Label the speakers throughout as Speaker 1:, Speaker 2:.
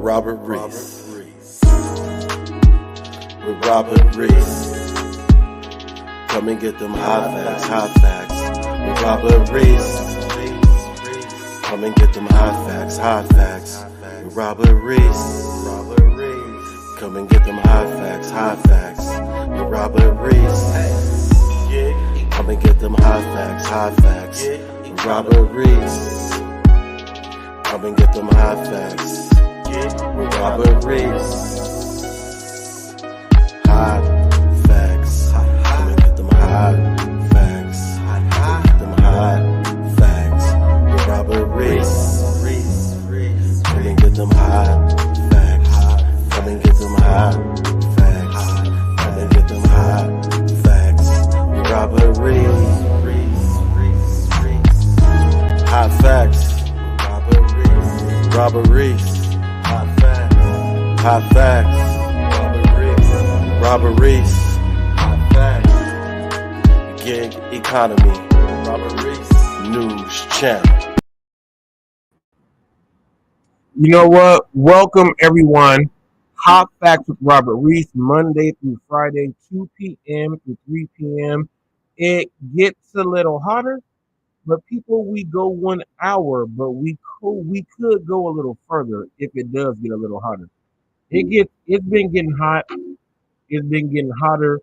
Speaker 1: Robert Reese. With Robert Reese. Come and get them hot facts. With Robert Reese. Come and get them hot facts. With Robert Reese. Come and get them hot facts. With Robert Reese. Come and get them hot facts. With Robert Reese. Come and get them hot facts. With Robert Reese. Hot facts. Come and get them hot facts. Get them hot facts. With Robert Reese. Come and get them hot facts. Come and get them hot facts. Come and get them hot facts. With Robert Reese. Hot facts. Robert Reese. Hot facts. Hot facts. Robert Reese. Hot facts. Gig economy. Robert Reese. News channel.
Speaker 2: You know what? Welcome everyone. Hot Facts with Robert Reese, Monday through Friday, 2 p.m. to 3 p.m. It gets a little hotter, but people, we go 1 hour, but we could go a little further if it does get a little hotter. It's been getting hot. It's been getting hotter.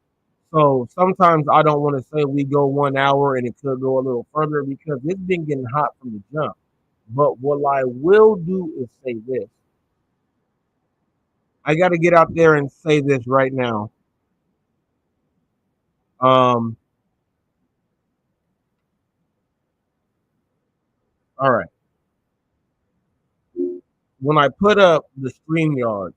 Speaker 2: So sometimes I don't want to say we go 1 hour and it could go a little further because it's been getting hot from the jump. But what I will do is say this. I got to get out there and say this right now. All right. When I put up the StreamYards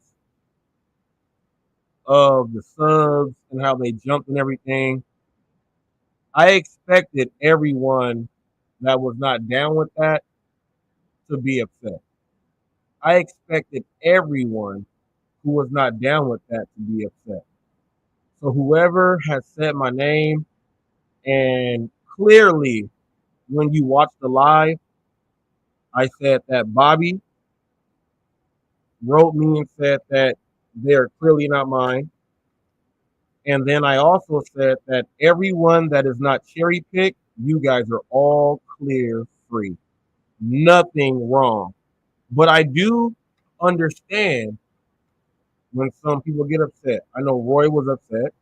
Speaker 2: of the subs and how they jumped and everything, I expected everyone that was not down with that to be upset. I expected everyone who was not down with that to be upset. So whoever has said my name, and clearly when you watch the live, I said that Bobby wrote me and said that they're clearly not mine. And then I also said that everyone that is not cherry picked, you guys are all clear free. Nothing wrong. But I do understand when some people get upset. I know Roy was upset.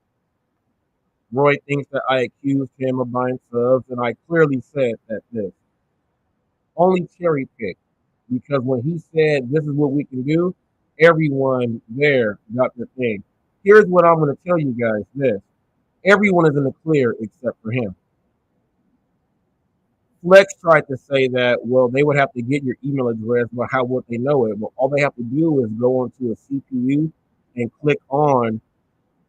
Speaker 2: Roy thinks that I accused him of buying subs, and I clearly said that this only cherry pick, because when he said this is what we can do, everyone there got their thing. Here's what I'm going to tell you guys this. Everyone is in the clear except for him. Flex tried to say that, well, they would have to get your email address, but how would they know it? Well, all they have to do is go onto a CPU and click on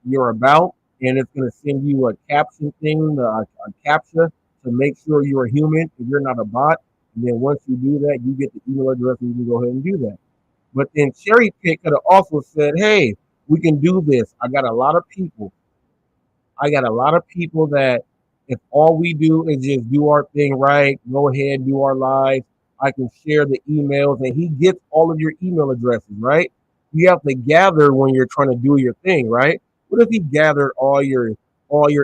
Speaker 2: your about, and it's going to send you a caption thing, a captcha to make sure you're a human if you're not a bot. And then once you do that, you get the email address and you can go ahead and do that. But then Cherry Pick could have also said, hey, we can do this. I got a lot of people that if all we do is just do our thing right, go ahead, do our live, I can share the emails, and he gets all of your email addresses, right? You have to gather when you're trying to do your thing, right? What if he gathered all your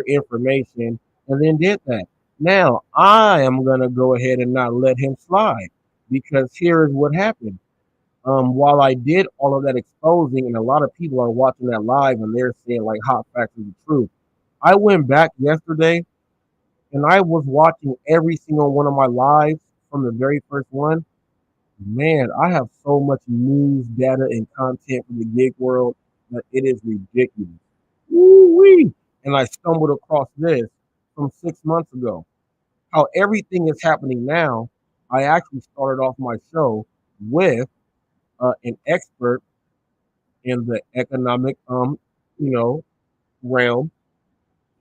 Speaker 2: information and then did that? Now, I am going to go ahead and not let him slide, because here is what happened. While I did all of that exposing, and a lot of people are watching that live and they're saying like hot facts is the truth. I went back yesterday and I was watching every single one of my lives from the very first one. Man, I have so much news, data, and content for the gig world that it is ridiculous. Woo-wee. And I stumbled across this from 6 months ago. How everything is happening now, I actually started off my show with an expert in the economic, realm,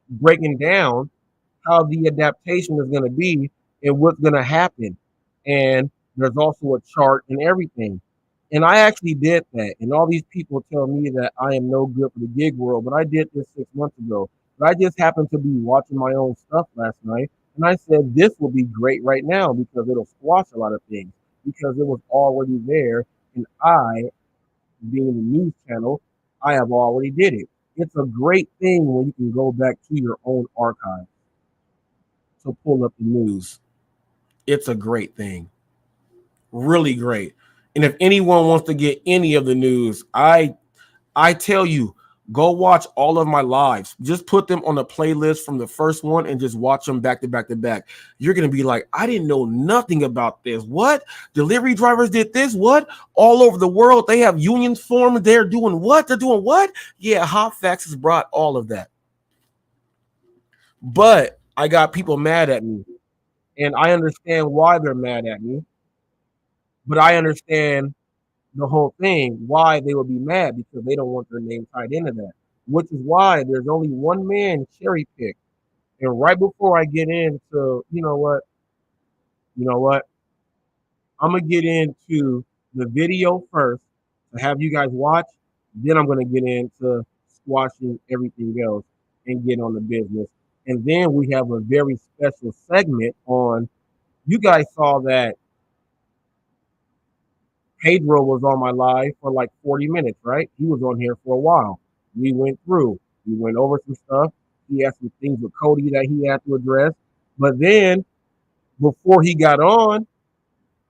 Speaker 2: breaking down how the adaptation is going to be and what's going to happen. And there's also a chart and everything. And I actually did that. And all these people tell me that I am no good for the gig world, but I did this 6 months ago. But I just happened to be watching my own stuff last night. And I said, this will be great right now because it'll squash a lot of things because it was already there. And I being the news channel, I have already did it. It's a great thing when you can go back to your own archive to pull up the news. It's a great thing. Really great. And if anyone wants to get any of the news, I tell you, go watch all of my lives. Just put them on a playlist from the first one and just watch them back to back to back. You're going to be like, I didn't know nothing about this. What? Delivery drivers did this? What? All over the world, they have unions formed. They're doing what? They're doing what? Yeah, HotFacts has brought all of that. But I got people mad at me, and I understand why they're mad at me. But I understand the whole thing, why they would be mad, because they don't want their name tied into that. Which is why there's only one man cherry picked. And right before I get into, you know what, I'm gonna get into the video first to have you guys watch. Then I'm gonna get into squashing everything else and get on the business. And then we have a very special segment on. You guys saw that Pedro was on my live for like 40 minutes, right? He was on here for a while. We went through, we went over some stuff. He had some things with Cody that he had to address. But then before he got on,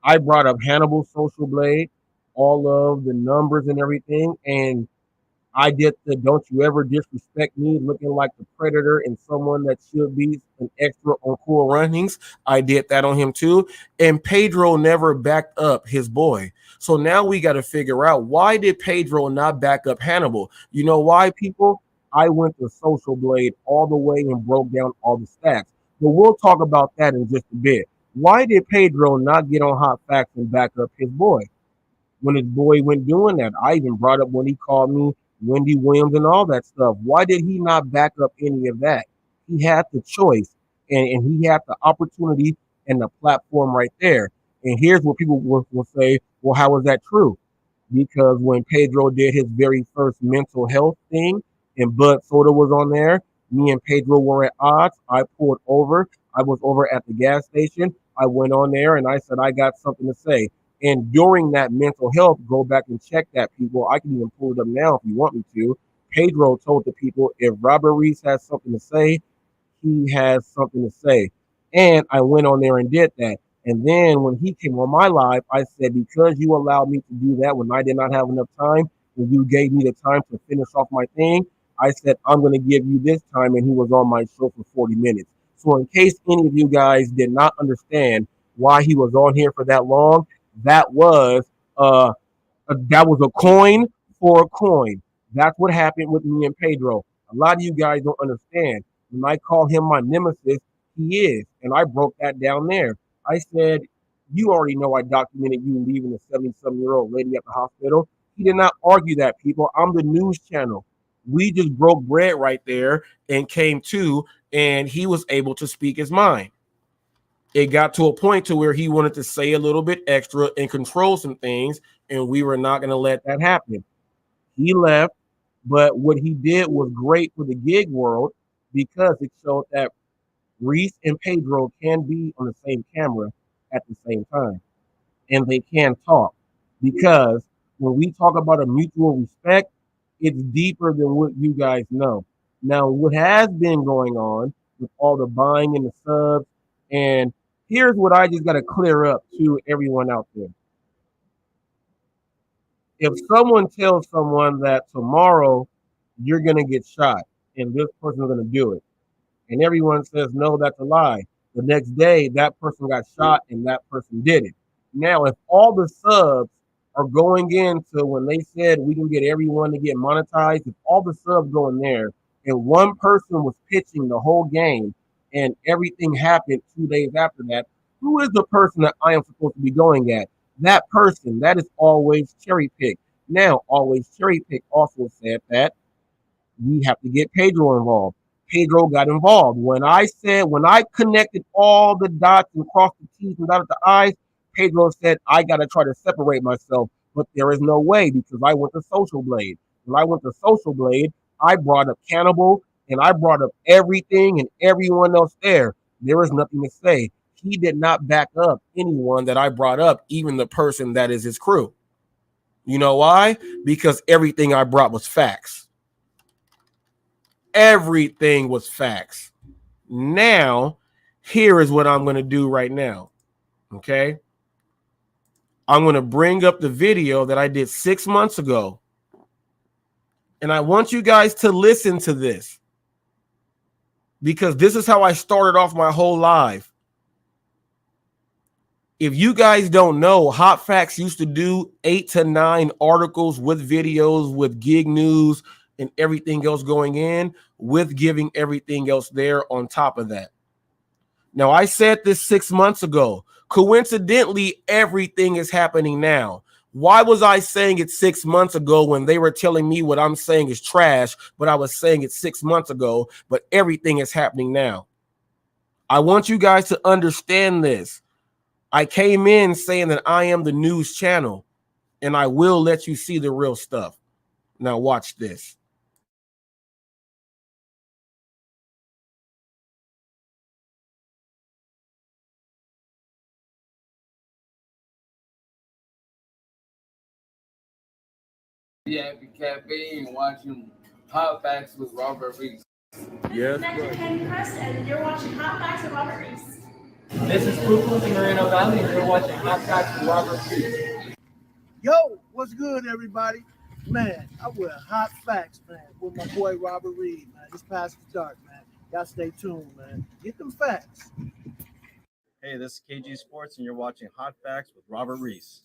Speaker 2: I brought up Hannibal Social Blade, all of the numbers and everything. And I did the don't you ever disrespect me looking like the predator and someone that should be an extra on Cool Runnings. I did that on him too. And Pedro never backed up his boy. So now we got to figure out, why did Pedro not back up Hannibal? You know why, people? I went to Social Blade all the way and broke down all the stats. But we'll talk about that in just a bit. Why did Pedro not get on Hot Facts and back up his boy? When his boy went doing that. I even brought up when he called me Wendy Williams and all that stuff. Why did he not back up any of that? He had the choice, and he had the opportunity and the platform right there. And here's what people will say, well, how is that true? Because when Pedro did his very first mental health thing and Bud Soda was on there, me and Pedro were at odds. I pulled over. I was over at the gas station. I went on there and I said, I got something to say. And during that mental health, go back and check that, people. I can even pull it up now if you want me to. Pedro told the people, if Robert Reese has something to say, he has something to say. And I went on there and did that. And then when he came on my live, I said, because you allowed me to do that when I did not have enough time, and you gave me the time to finish off my thing, I said, I'm going to give you this time. And he was on my show for 40 minutes. So in case any of you guys did not understand why he was on here for that long, that was uh, that was a coin for a coin. That's what happened with me and Pedro. A lot of you guys don't understand. When I call him my nemesis, he is. And I broke that down there. I said, you already know I documented you leaving a 70-some-year-old lady at the hospital. He did not argue that, people. I'm the news channel. We just broke bread right there and came to, and he was able to speak his mind. It got to a point to where he wanted to say a little bit extra and control some things, and we were not going to let that happen. He left, but what he did was great for the gig world because it showed that Reese and Pedro can be on the same camera at the same time, and they can talk. Because when we talk about a mutual respect, it's deeper than what you guys know. Now, what has been going on with all the buying and the subs, and here's what I just got to clear up to everyone out there. If someone tells someone that tomorrow you're going to get shot and this person's going to do it, and everyone says, no, that's a lie. The next day, that person got shot and that person did it. Now, if all the subs are going into when they said we can get everyone to get monetized, if all the subs go in there and one person was pitching the whole game and everything happened 2 days after that, who is the person that I am supposed to be going at? That person, that is always cherry picked. Now, always cherry pick also said that we have to get Pedro involved. Pedro got involved. When I connected all the dots and crossed the T's and dotted the I's, Pedro said, I got to try to separate myself. But there is no way because I went to Social Blade. When I went to Social Blade, I brought up Cannibal and I brought up everything and everyone else there. There is nothing to say. He did not back up anyone that I brought up, even the person that is his crew. You know why? Because everything I brought was facts. Everything was facts. Now, here is what I'm going to do right now. Okay. I'm going to bring up the video that I did 6 months ago. And I want you guys to listen to this, because this is how I started off my whole life. If you guys don't know, HotFacts used to do 8 to 9 articles with videos, with gig news and everything else going in, with giving everything else there on top of that. Now, I said this 6 months ago. Coincidentally, everything is happening now. Why was I saying it 6 months ago when they were telling me what I'm saying is trash, but I was saying it 6 months ago, but everything is happening now? I want you guys to understand this. I came in saying that I am the news channel, and I will let you see the real stuff. Now watch this.
Speaker 3: Happy Cafe and watching Hot Facts with Robert Reese.
Speaker 4: Yes, Candy Crush, and you're watching Hot Facts with Robert Reese.
Speaker 3: This is Brooklyn from Moreno Valley, and you're watching Hot Facts with Robert Reese.
Speaker 5: Yo, what's good, everybody? Man, I wear Hot Facts, man, with my boy Robert Reed, man. It's past the dark, man. Y'all stay tuned, man. Get them facts.
Speaker 6: Hey, this is KG Sports, and you're watching Hot Facts with Robert Reese.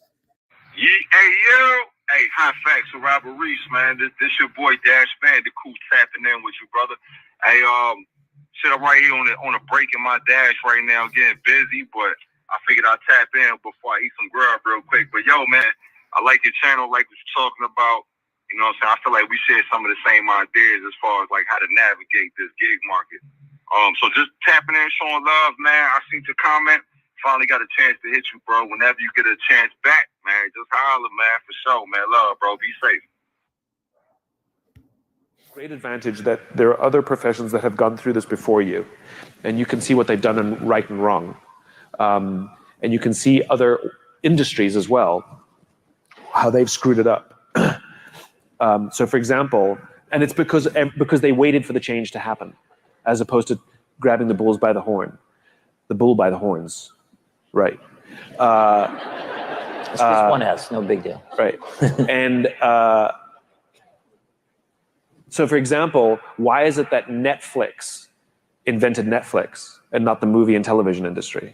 Speaker 7: Hey, yo. Hey, Hot Facts with Robert Reese, man. This your boy Dash Bandicoot tapping in with you, brother. Hey, I'm right here on a break in my dash right now, getting busy, but I figured I'd tap in before I eat some grub real quick. But yo, man, I like your channel, like what you're talking about. You know what I'm saying? I feel like we share some of the same ideas as far as like how to navigate this gig market. So just tapping in, showing love, man. I seen your comment. Finally got a chance to hit you, bro. Whenever you get a chance back, man, just holler, man, for sure, man. Love, bro. Be safe.
Speaker 8: Great advantage that there are other professions that have gone through this before you, and you can see what they've done and right and wrong. And you can see other industries as well, how they've screwed it up. So for example, and it's because they waited for the change to happen, as opposed to grabbing the bull by the horns. Right.
Speaker 9: It's just one S, no big deal.
Speaker 8: Right. And so, for example, why is it that Netflix invented Netflix and not the movie and television industry?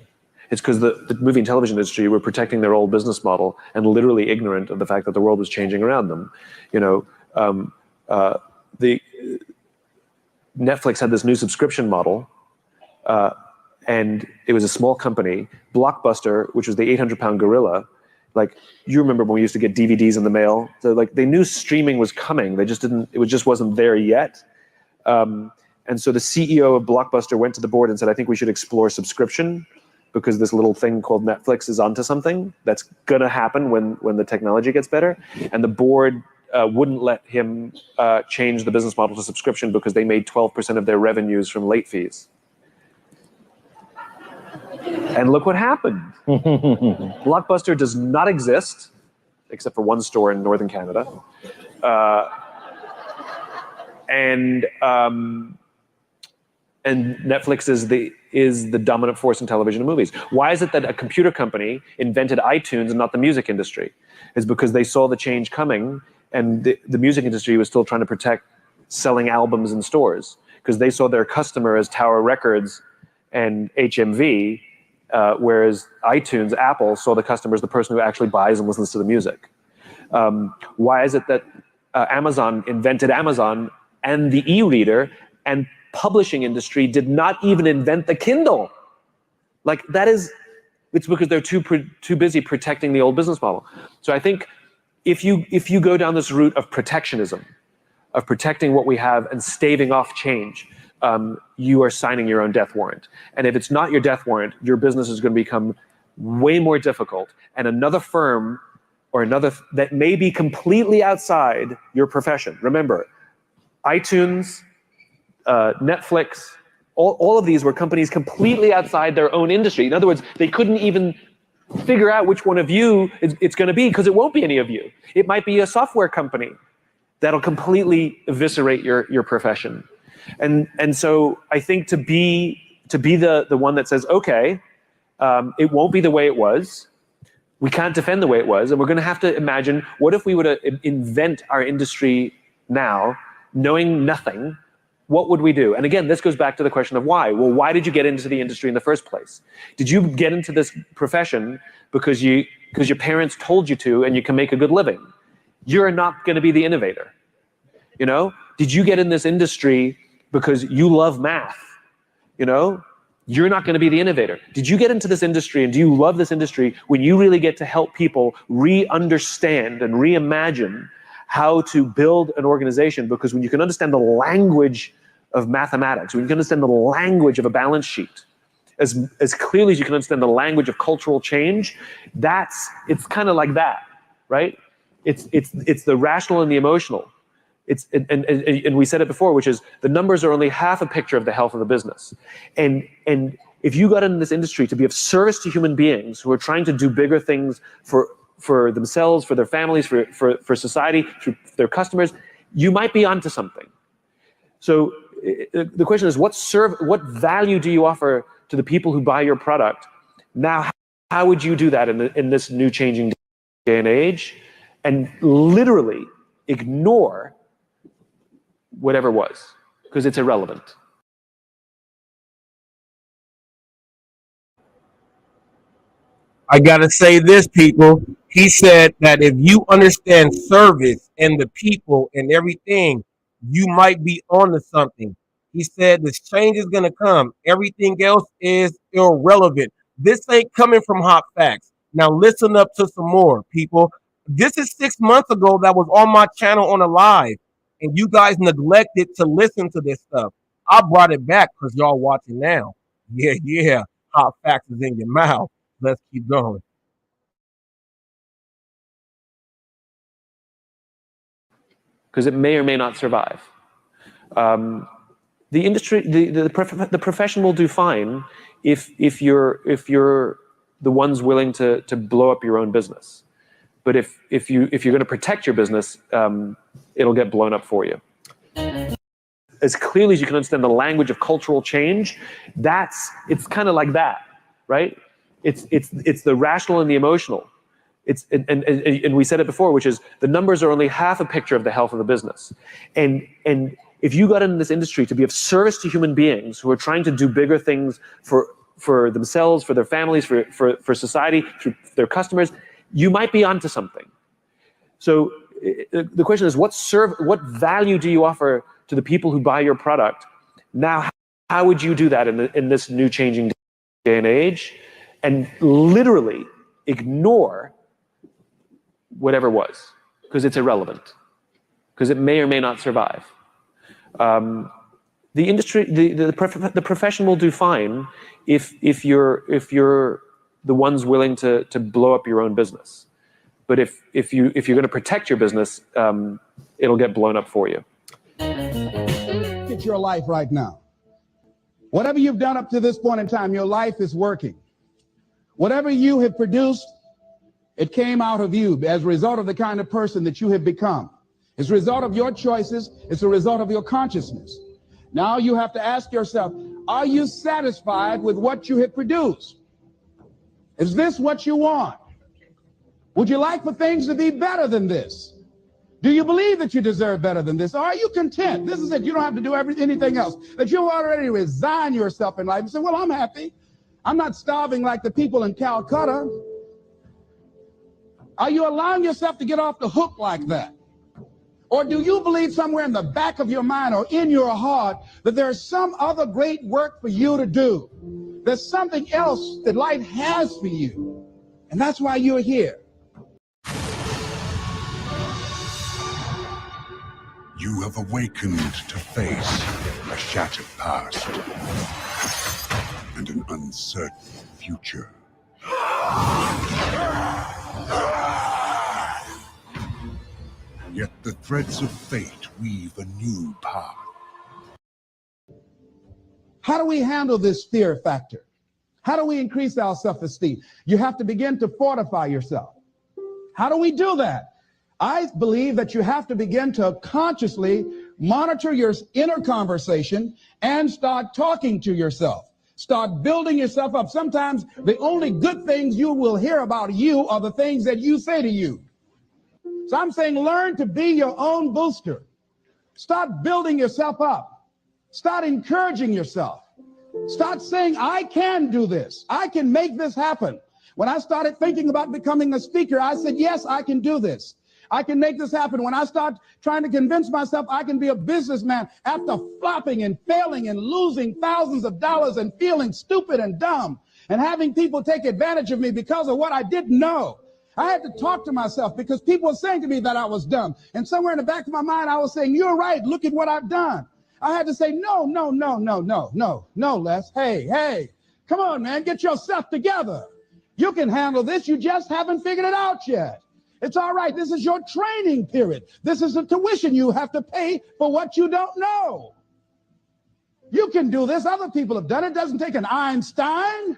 Speaker 8: It's because the movie and television industry were protecting their old business model and literally ignorant of the fact that the world was changing around them. You know, the Netflix had this new subscription model. And it was a small company. Blockbuster, which was the 800-pound gorilla, like, you remember when we used to get DVDs in the mail? So, like, they knew streaming was coming. They just didn't. It just wasn't there yet. And so the CEO of Blockbuster went to the board and said, "I think we should explore subscription, because this little thing called Netflix is onto something that's gonna happen when the technology gets better." And the board wouldn't let him change the business model to subscription because they made 12% of their revenues from late fees. And look what happened. Blockbuster does not exist, except for one store in northern Canada. And Netflix is the dominant force in television and movies. Why is it that a computer company invented iTunes and not the music industry? It's because they saw the change coming, and the music industry was still trying to protect selling albums in stores, because they saw their customer as Tower Records and HMV, whereas iTunes, Apple, saw the customer as the person who actually buys and listens to the music. Why is it that Amazon invented Amazon and the e-reader, and publishing industry did not even invent the Kindle? Like, it's because they're too busy protecting the old business model. So I think if you go down this route of protectionism, of protecting what we have and staving off change, you are signing your own death warrant. And if it's not your death warrant, your business is going to become way more difficult. And another firm or another that may be completely outside your profession. Remember, iTunes, Netflix, all of these were companies completely outside their own industry. In other words, they couldn't even figure out which one of you it's going to be, because it won't be any of you. It might be a software company that'll completely eviscerate your profession. And so I think to be the one that says, okay, it won't be the way it was. We can't defend the way it was, and we're going to have to imagine, what if we were to invent our industry now, knowing nothing? What would we do? And again, this goes back to the question of why. Well, why did you get into the industry in the first place? Did you get into this profession because your parents told you to and you can make a good living? You're not going to be the innovator. You know? Did you get in this industry because you love math? You know? You're not going to be the innovator. Did you get into this industry, and do you love this industry when you really get to help people re-understand and reimagine how to build an organization? Because when you can understand the language of mathematics, when you can understand the language of a balance sheet, as clearly as you can understand the language of cultural change, it's kind of like that, right? It's the rational and the emotional. And we said it before, which is the numbers are only half a picture of the health of the business. And if you got in this industry to be of service to human beings who are trying to do bigger things for themselves, for their families, for society, for their customers, you might be onto something. So the question is, what value do you offer to the people who buy your product? Now, how would you do that in this new changing day and age, and literally ignore whatever was, because it's irrelevant?
Speaker 2: I gotta say this, people. He said that if you understand service and the people and everything, you might be onto something. He said this change is gonna come. Everything else is irrelevant. This ain't coming from Hot Facts. Now listen up to some more, people. This is 6 months ago that was on my channel on a live, and you guys neglected to listen to this stuff. I brought it back because y'all watching now. Yeah, yeah. Hot Facts is in your mouth. Let's keep going.
Speaker 8: Because it may or may not survive. The industry, the profession will do fine if you're the ones willing to blow up your own business. But if you're going to protect your business, it'll get blown up for you. As clearly as you can understand the language of cultural change, it's kind of like that, right? It's the rational and the emotional. And we said it before, which is the numbers are only half a picture of the health of the business. And if you got in this industry to be of service to human beings who are trying to do bigger things for themselves, for their families, for society, for their customers, you might be onto something. So the question is, what value do you offer to the people who buy your product? Now, how would you do that in this new changing day and age, and literally ignore whatever was, because it's irrelevant, because it may or may not survive. The industry, the profession will do fine if you're the ones willing to blow up your own business. But if you're going to protect your business, it'll get blown up for you.
Speaker 10: Look at your life right now. Whatever you've done up to this point in time, your life is working. Whatever you have produced, it came out of you as a result of the kind of person that you have become. It's a result of your choices. It's a result of your consciousness. Now you have to ask yourself, are you satisfied with what you have produced? Is this what you want? Would you like for things to be better than this? Do you believe that you deserve better than this? Or are you content? This is it. You don't have to do anything else. That you already resign yourself in life and say, well, I'm happy. I'm not starving like the people in Calcutta. Are you allowing yourself to get off the hook like that? Or do you believe somewhere in the back of your mind or in your heart that there's some other great work for you to do? There's something else that life has for you. And that's why you're here.
Speaker 11: You have awakened to face a shattered past and an uncertain future. Yet the threads of fate weave a new path.
Speaker 10: How do we handle this fear factor? How do we increase our self-esteem? You have to begin to fortify yourself. How do we do that? I believe that you have to begin to consciously monitor your inner conversation and start talking to yourself. Start building yourself up. Sometimes the only good things you will hear about you are the things that you say to you. So I'm saying learn to be your own booster. Start building yourself up. Start encouraging yourself. Start saying, I can do this. I can make this happen. When I started thinking about becoming a speaker, I said, yes, I can do this. I can make this happen. When I start trying to convince myself I can be a businessman after flopping and failing and losing thousands of dollars and feeling stupid and dumb and having people take advantage of me because of what I didn't know. I had to talk to myself because people were saying to me that I was dumb. And somewhere in the back of my mind, I was saying, you're right. Look at what I've done. I had to say, no, Les. Hey, come on, man. Get yourself together. You can handle this. You just haven't figured it out yet. It's all right. This is your training period. This is the tuition you have to pay for what you don't know. You can do this. Other people have done it. It doesn't take an Einstein.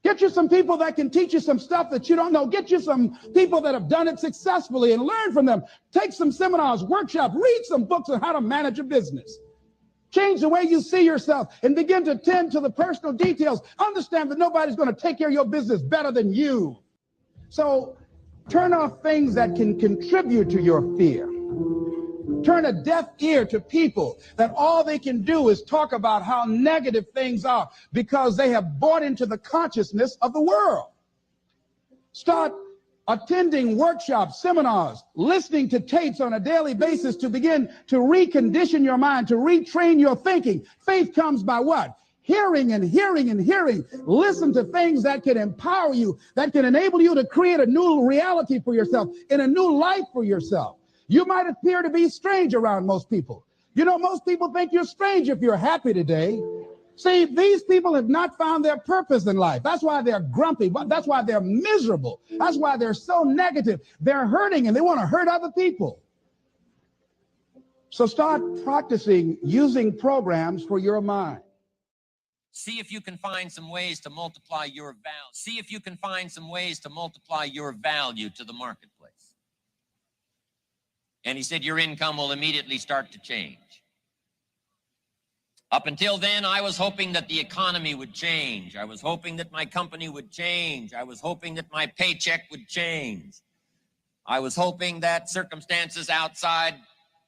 Speaker 10: Get you some people that can teach you some stuff that you don't know. Get you some people that have done it successfully and learn from them. Take some seminars, workshops, read some books on how to manage a business. Change the way you see yourself and begin to tend to the personal details. Understand that nobody's going to take care of your business better than you. So turn off things that can contribute to your fear. Turn a deaf ear to people that all they can do is talk about how negative things are because they have bought into the consciousness of the world. Start attending workshops, seminars, listening to tapes on a daily basis to begin to recondition your mind, to retrain your thinking. Faith comes by what? Hearing and hearing and hearing. Listen to things that can empower you, that can enable you to create a new reality for yourself and a new life for yourself. You might appear to be strange around most people. You know, most people think you're strange if you're happy today. See, these people have not found their purpose in life. That's why they're grumpy. That's why they're miserable. That's why they're so negative. They're hurting and they want to hurt other people. So start practicing using programs for your mind.
Speaker 12: See if you can find some ways to multiply your value. See if you can find some ways to multiply your value to the marketplace. And he said, your income will immediately start to change. Up until then, I was hoping that the economy would change. I was hoping that my company would change. I was hoping that my paycheck would change. I was hoping that circumstances outside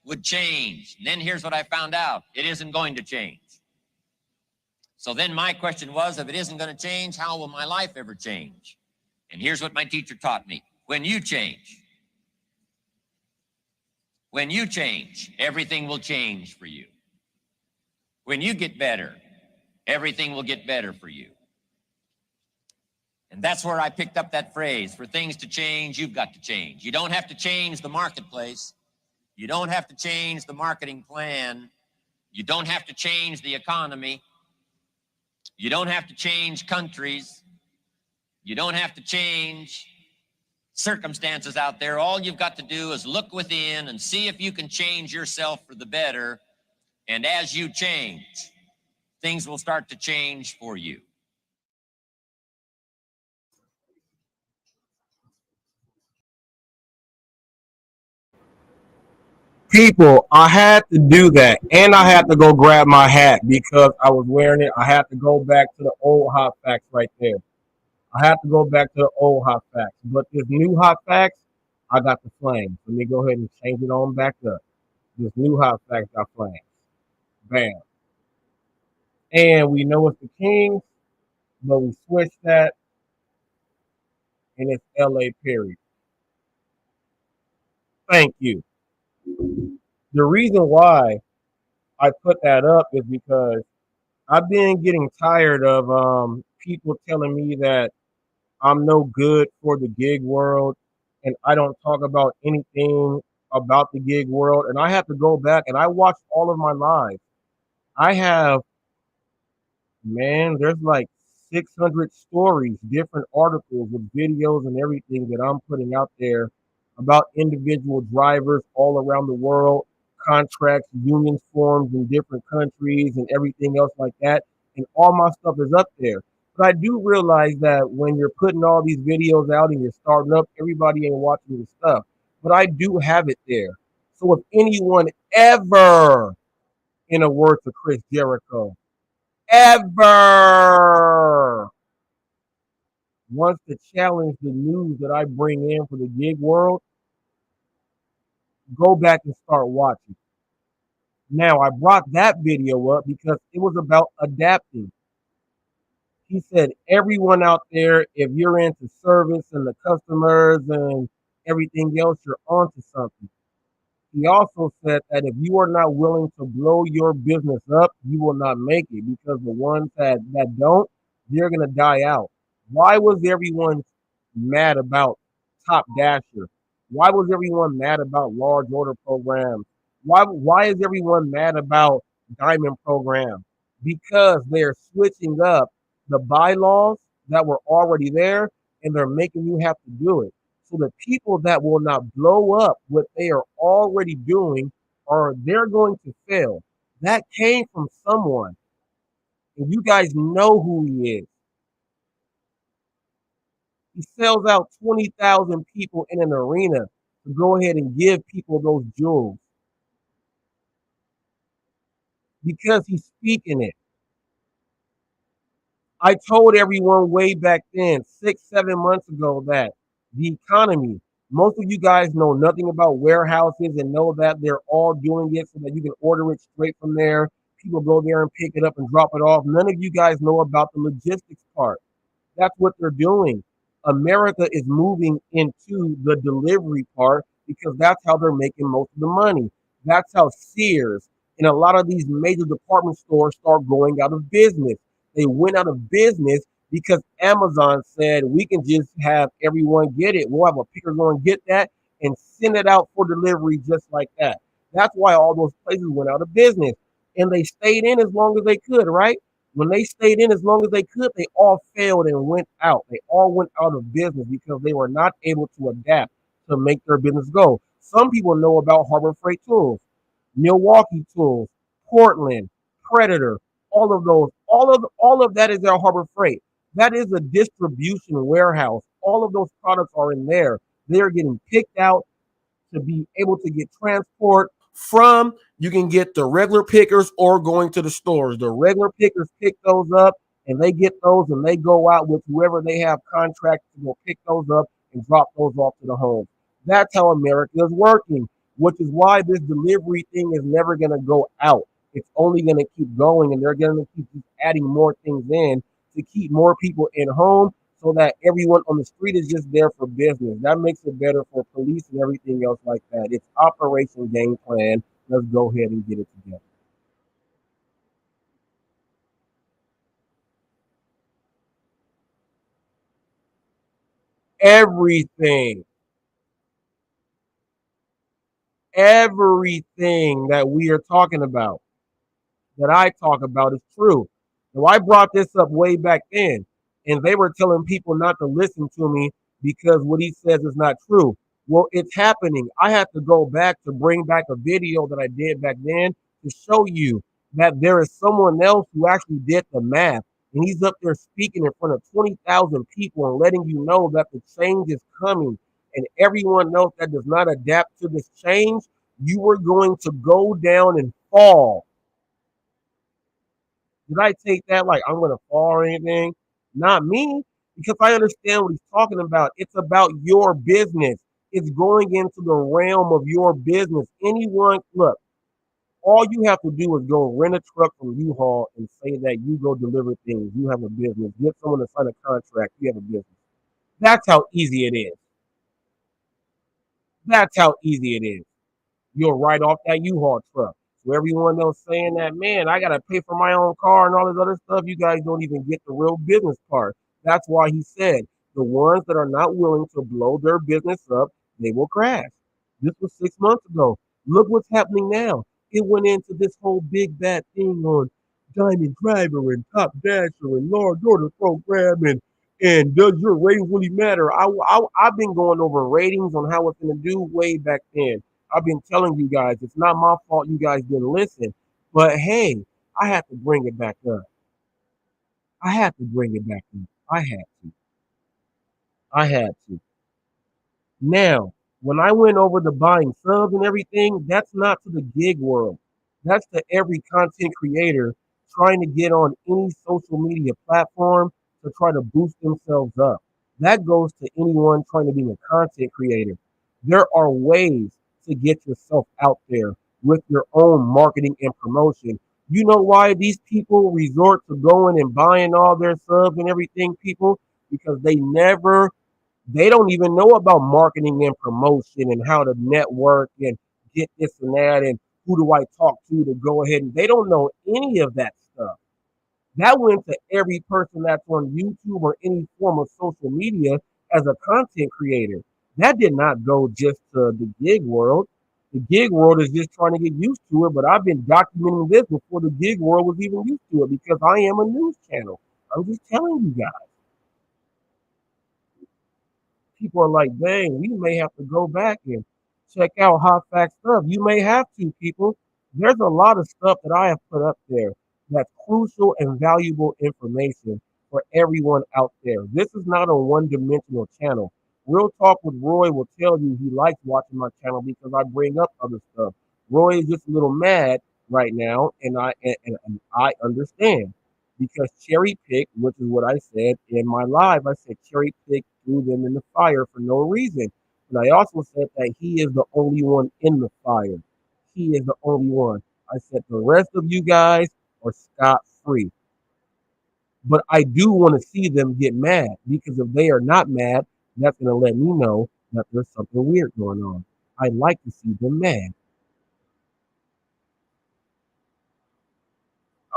Speaker 12: would change. And then here's what I found out. It isn't going to change. So then my question was, if it isn't going to change, how will my life ever change? And here's what my teacher taught me. When you change, everything will change for you. When you get better, everything will get better for you. And that's where I picked up that phrase, for things to change, you've got to change. You don't have to change the marketplace. You don't have to change the marketing plan. You don't have to change the economy. You don't have to change countries. You don't have to change circumstances out there. All you've got to do is look within and see if you can change yourself for the better. And as you change, things will start to change for you.
Speaker 2: People, I had to do that, and I had to go grab my hat because I was wearing it. I had to go back to the old hot facts right there. I had to go back to the old hot facts. But this new hot facts, I got the flames. Let me go ahead and change it on back up. This new hot facts got flames. Bam. And we know it's the Kings, but we switched that, and it's L.A. Perry. Thank you. The reason why I put that up is because I've been getting tired of people telling me that I'm no good for the gig world and I don't talk about anything about the gig world. And I have to go back and I watched all of my lives. I have, man, there's like 600 stories, different articles with videos and everything that I'm putting out there about individual drivers all around the world, contracts, unions formed in different countries and everything else like that. And all my stuff is up there. But But I do realize that when you're putting all these videos out and you're starting up, everybody ain't watching the stuff. But I do have it there. So if anyone ever, in a word to Chris Jericho, ever wants to challenge the news that I bring in for the gig world, go back and start watching. Now, I brought that video up because it was about adapting. He said, everyone out there, if you're into service and the customers and everything else, you're onto something. He also said that if you are not willing to blow your business up, you will not make it because the ones that don't, they're going to die out. Why was everyone mad about Top Dasher? Why was everyone mad about large order programs? Why is everyone mad about diamond program? Because they're switching up the bylaws that were already there and they're making you have to do it. So the people that will not blow up what they are already doing are they're going to fail. That came from someone. And you guys know who he is. He sells out 20,000 people in an arena to go ahead and give people those jewels because he's speaking it. I told everyone way back then, 6, 7 months ago, that the economy, most of you guys know nothing about warehouses and know that they're all doing it so that you can order it straight from there. People go there and pick it up and drop it off. None of you guys know about the logistics part. That's what they're doing. America is moving into the delivery part because that's how they're making most of the money. That's how Sears and a lot of these major department stores start going out of business. They went out of business because Amazon said we can just have everyone get it. We'll have a picker go and get that and send it out for delivery just like that. That's why all those places went out of business. And they stayed in as long as they could, right? When they stayed in as long as they could, they all failed and went out. They all went out of business because they were not able to adapt to make their business go. Some people know about Harbor Freight Tools, Milwaukee Tools, Portland, Predator, all of those. All of that is our Harbor Freight. That is a distribution warehouse. All of those products are in there. They are getting picked out to be able to get transport from. You can get the regular pickers or going to the stores. The regular pickers pick those up and they get those and they go out with whoever they have contracts to go pick those up and drop those off to the home. That's how America is working, which is why this delivery thing is never going to go out. It's only going to keep going, and they're going to keep adding more things in to keep more people in home so that everyone on the street is just there for business. That makes it better for police and everything else like that. It's Operation Game Plan. Let's go ahead and get it together. Everything that we are talking about, that I talk about, is true. Now, I brought this up way back then, and they were telling people not to listen to me because what he says is not true. Well, it's happening. I have to go back to bring back a video that I did back then to show you that there is someone else who actually did the math. And he's up there speaking in front of 20,000 people and letting you know that the change is coming. And everyone else that does not adapt to this change, you are going to go down and fall. Did I take that like I'm going to fall or anything? Not me, because I understand what he's talking about. It's about your business. It's going into the realm of your business. Anyone, look, all you have to do is go rent a truck from U-Haul and say that you go deliver things. You have a business. Get someone to sign a contract. You have a business. That's how easy it is. That's how easy it is. You'll write off that U-Haul truck. So everyone else saying that, man, I gotta pay for my own car and all this other stuff. You guys don't even get the real business part. That's why he said the ones that are not willing to blow their business up, they will crash. This was 6 months ago. Look what's happening now. It went into this whole big bad thing on Diamond Driver and Top Dasher and Large Order Program and does your ratings really matter? I've been going over ratings on how it's going to do way back then. I've been telling you guys, it's not my fault you guys didn't listen. But hey, I have to bring it back up. I had to bring it back in. I had to. I had to. Now, when I went over to buying subs and everything, that's not to the gig world. That's to every content creator trying to get on any social media platform to try to boost themselves up. That goes to anyone trying to be a content creator. There are ways to get yourself out there with your own marketing and promotion. You know why these people resort to going and buying all their subs and everything, people? Because they don't even know about marketing and promotion and how to network and get this and that and who do I talk to go ahead and they don't know any of that stuff. That went to every person that's on YouTube or any form of social media as a content creator. That did not go just to the gig world. The gig world is just trying to get used to it, but I've been documenting this before the gig world was even used to it because I am a news channel. I'm just telling you guys. People are like, dang, we may have to go back and check out hot fact stuff. You may have to, people. There's a lot of stuff that I have put up there that's crucial and valuable information for everyone out there. This is not a one-dimensional channel. Real Talk with Roy will tell you he likes watching my channel because I bring up other stuff. Roy is just a little mad right now, and and I understand because cherry pick, which is what I said in my live, I said cherry pick threw them in the fire for no reason. And I also said that he is the only one in the fire. He is the only one. I said the rest of you guys are scot free. But I do want to see them get mad because if they are not mad, that's going to let me know that there's something weird going on. I like to see them mad.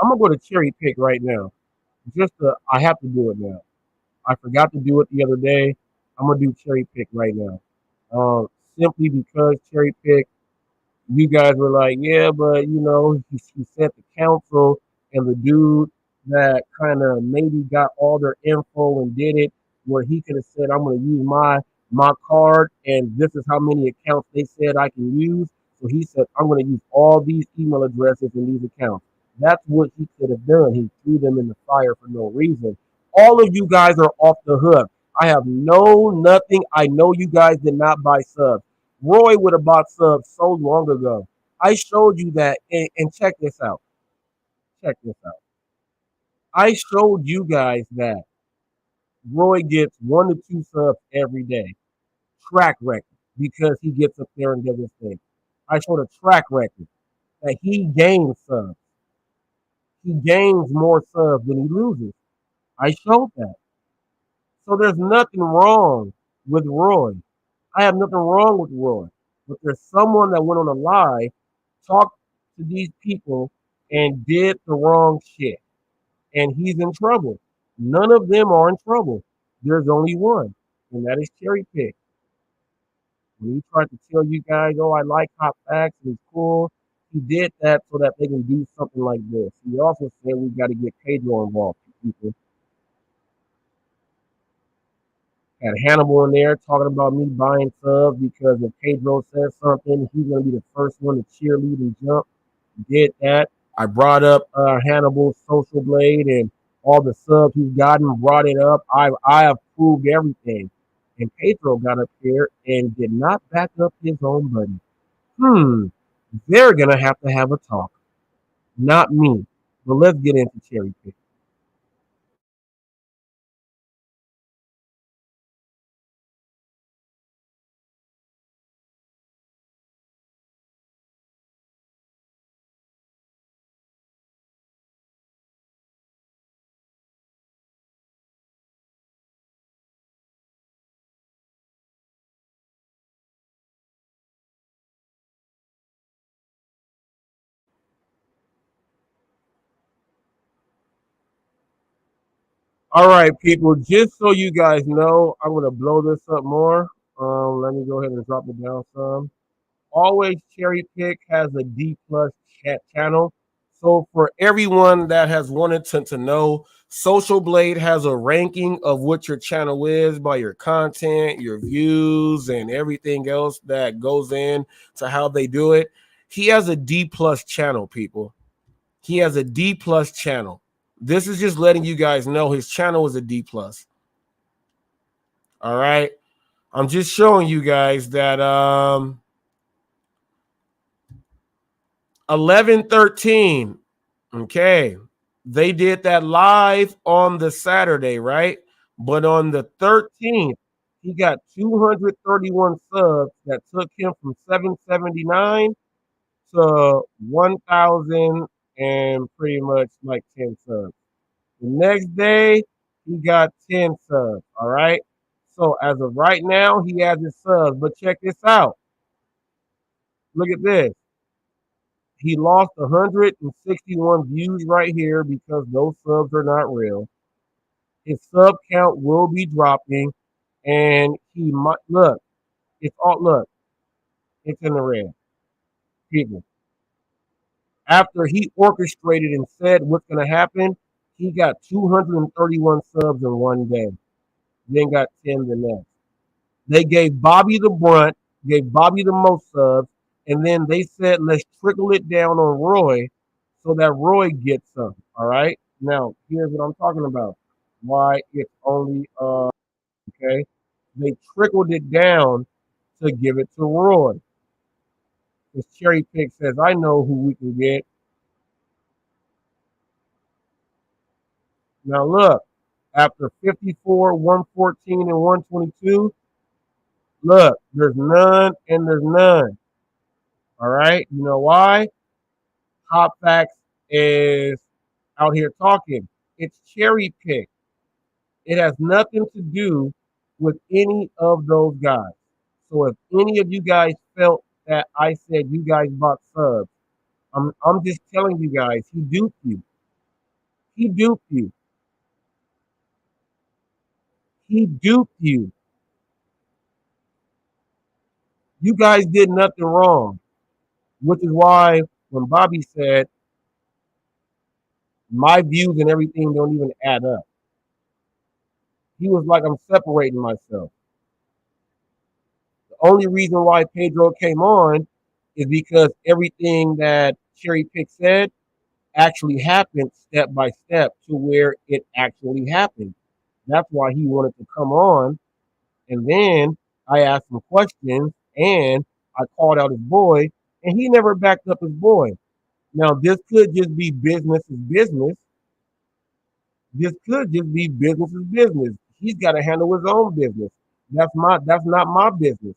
Speaker 2: I'm gonna go to cherry pick right now. I have to do it now. I forgot to do it the other day. I'm gonna do cherry pick right now. Simply because cherry pick, you guys were like, yeah, but he sent the council and the dude that kind of maybe got all their info and did it where he could have said, I'm gonna use my card and this is how many accounts they said I can use. So he said, I'm gonna use all these email addresses in these accounts. That's what he could have done. He threw them in the fire for no reason. All of you guys are off the hook. I have nothing. I know you guys did not buy subs. Roy would have bought subs so long ago. I showed you that, and check this out. Check this out. I showed you guys that Roy gets 1 to 2 subs every day. Track record because he gets up there and does his thing. I showed a track record that he gains subs. He gains more subs than he loses. I showed that. So there's nothing wrong with Roy. I have nothing wrong with Roy. But there's someone that went on a live, talked to these people, and did the wrong shit. And he's in trouble. None of them are in trouble. There's only one, and that is Cherry Pick. When he tried to tell you guys, oh, I like hot facts and it's cool, he did that so that they can do something like this. He also said we got to get Pedro involved, people. Had Hannibal in there talking about me buying subs because if Pedro says something, he's going to be the first one to cheerlead and jump. He did that. I brought up Hannibal's Social Blade and all the subs he's gotten, brought it up. I have proved everything. And Pedro got up there and did not back up his own buddy. They're going to have a talk. Not me. But let's get into cherry pick. All right, people. Just so you guys know, I'm gonna blow this up more. Let me go ahead and drop it down some. Always Cherry Pick has a D plus chat channel. So for everyone that has wanted to know, Social Blade has a ranking of what your channel is by your content, your views, and everything else that goes in to how they do it. He has a D plus channel, people. He has a D plus channel. This is just letting you guys know his channel is a D+. All right. I'm just showing you guys that 11/13. Okay. They did that live on the Saturday, right? But on the 13th, he got 231 subs that took him from 779 to 1,000 and pretty much like 10 subs. The next day, he got 10 subs. All right. So as of right now, he has his subs. But check this out. Look at this. He lost 161 views right here because those subs are not real. His sub count will be dropping, and he might look. It's in the red. People. After he orchestrated and said what's going to happen, he got 231 subs in one day. Then got 10 the next. They gave Bobby the brunt, gave Bobby the most subs, and then they said, let's trickle it down on Roy so that Roy gets some. All right. Now, here's what I'm talking about. Why it's only okay. They trickled it down to give it to Roy. This cherry pick says, I know who we can get. Now look, after 54, 114, and 122, look, there's none and there's none. All right. You know why? HotFacts is out here talking. It's cherry picked. It has nothing to do with any of those guys. So if any of you guys felt that I said you guys bought subs, I'm just telling you guys, he duped you. He duped you. He duped you. You guys did nothing wrong, which is why when Bobby said my views and everything don't even add up, he was like, I'm separating myself. The only reason why Pedro came on is because everything that Cherry Pick said actually happened step by step to where it actually happened. That's why he wanted to come on. And then I asked him questions and I called out his boy, and he never backed up his boy. Now, this could just be business is business. This could just be business is business. He's got to handle his own business. That's not my business.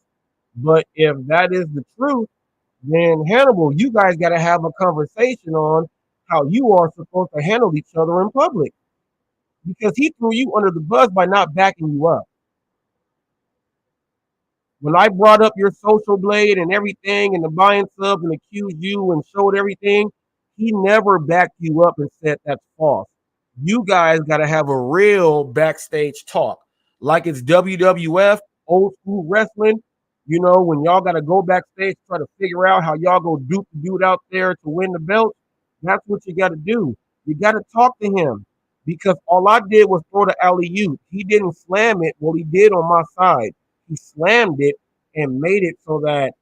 Speaker 2: But if that is the truth, then Hannibal, you guys got to have a conversation on how you are supposed to handle each other in public. Because he threw you under the bus by not backing you up. When I brought up your social blade and everything and the buying subs and accused you and showed everything, he never backed you up and said that's false. You guys got to have a real backstage talk. Like it's WWF, old school wrestling. You know, when y'all got to go backstage, try to figure out how y'all go duke the dude out there to win the belt. That's what you got to do. You got to talk to him because all I did was throw the alley-oop. He didn't slam it. Well, he did on my side. He slammed it and made it so that,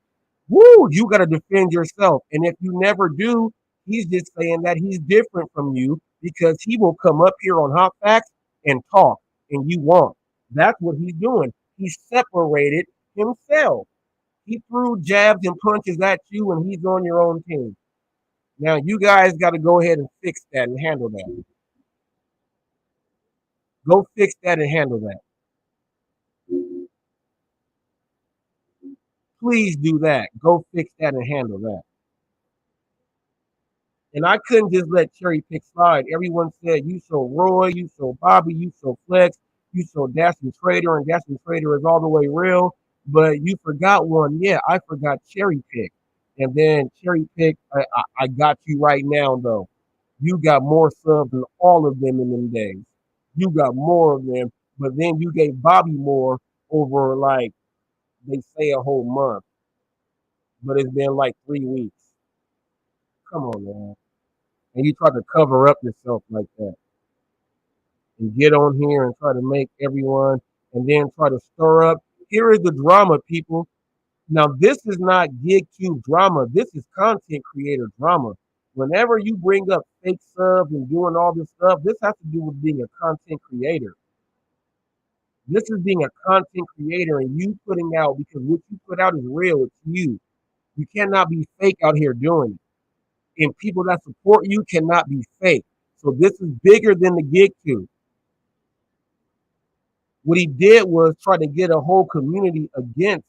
Speaker 2: woo, you got to defend yourself. And if you never do, he's just saying that he's different from you because he will come up here on Hot Facts and talk, and you won't. That's what he's doing. He separated himself. He threw jabs and punches at you, and he's on your own team. Now, you guys got to go ahead and fix that and handle that. Go fix that and handle that. Please do that. Go fix that and handle that. And I couldn't just let Cherry Pick slide. Everyone said, you show Roy, you show Bobby, you show Flex, you show Dashing Trader, and Dashing Trader is all the way real. But you forgot one. Yeah, I forgot Cherry Pick. And then Cherry Pick, I got you right now, though. You got more subs than all of them in them days. You got more of them. But then you gave Bobby more over, like, they say a whole month. But it's been like 3 weeks. Come on, man. And you try to cover up yourself like that and get on here and try to make everyone and then try to stir up. Here is the drama, people. Now, this is not gig tube drama. This is content creator drama. Whenever you bring up fake subs and doing all this stuff, this has to do with being a content creator. This is being a content creator and you putting out, because what you put out is real. It's you. You cannot be fake out here doing it. And people that support you cannot be fake. So this is bigger than the gig too. What he did was try to get a whole community against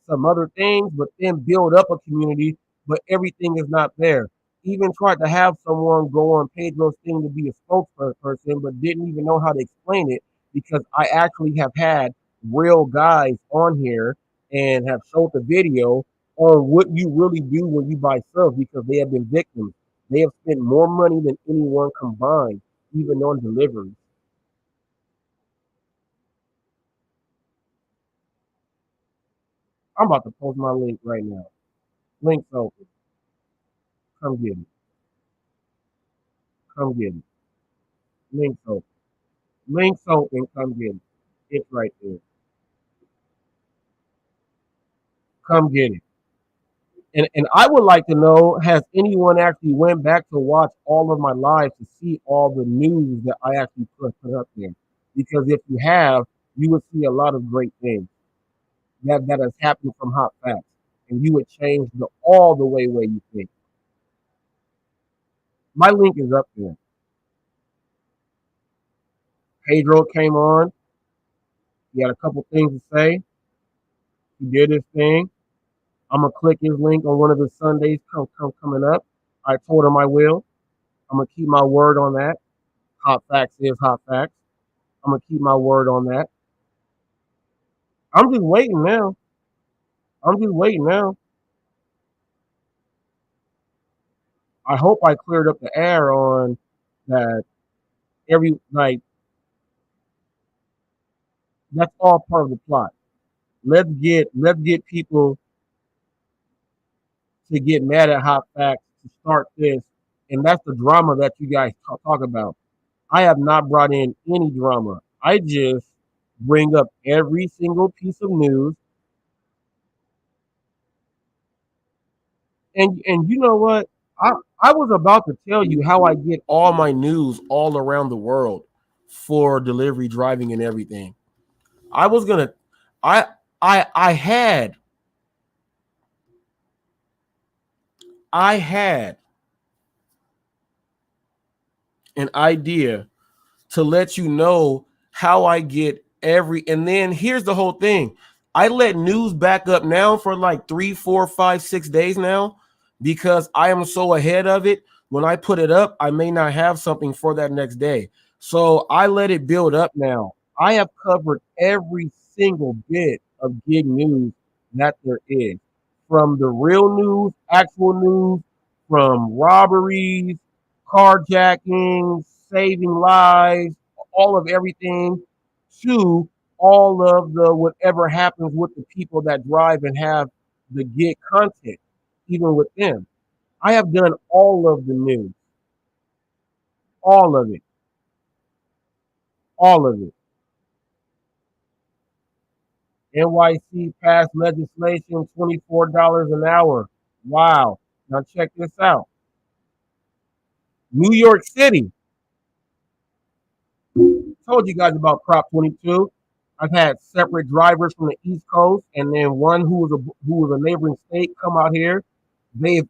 Speaker 2: some other things, but then build up a community, but everything is not there. Even tried to have someone go on Pedro's thing to be a spokesperson, but didn't even know how to explain it, because I actually have had real guys on here and have showed the video on what you really do when you buy subs, because they have been victims. They have spent more money than anyone combined, even on deliveries. I'm about to post my link right now. Link's open. Come get it. Come get it. Link's open. Link's open. Come get it. It's right there. Come get it. And I would like to know, has anyone actually went back to watch all of my lives to see all the news that I actually put up there? Because if you have, you would see a lot of great things that has happened from Hot Facts. And you would change all the way you think. My link is up there. Pedro came on. He had a couple things to say. He did his thing. I'm gonna click his link on one of the Sundays coming up. I told him I will. I'm gonna keep my word on that. Hot Facts is Hot Facts. I'm gonna keep my word on that. I'm just waiting now. I'm just waiting now. I hope I cleared up the air on that. That's all part of the plot. Let's get people to get mad at Hot Facts to start this, and that's the drama that you guys talk about. I have not brought in any drama. I just bring up every single piece of news. And you know what? I was about to tell you how I get all my news all around the world for delivery, driving, and everything. I was gonna I had an idea to let you know how I get and then here's the whole thing. I let news back up now for like 3, 4, 5, 6 days now, because I am so ahead of it. When I put it up, I may not have something for that next day. So I let it build up now. I have covered every single bit of gig news that there is, from the real news, actual news, from robberies, carjackings, saving lives, all of everything, to all of the whatever happens with the people that drive and have the gig content, even with them. I have done all of the news, all of it, all of it. NYC passed legislation, $24 an hour. Wow. Now check this out. New York City. Told you guys about Prop 22. I've had separate drivers from the East Coast, and then one who was a neighboring state come out here. They've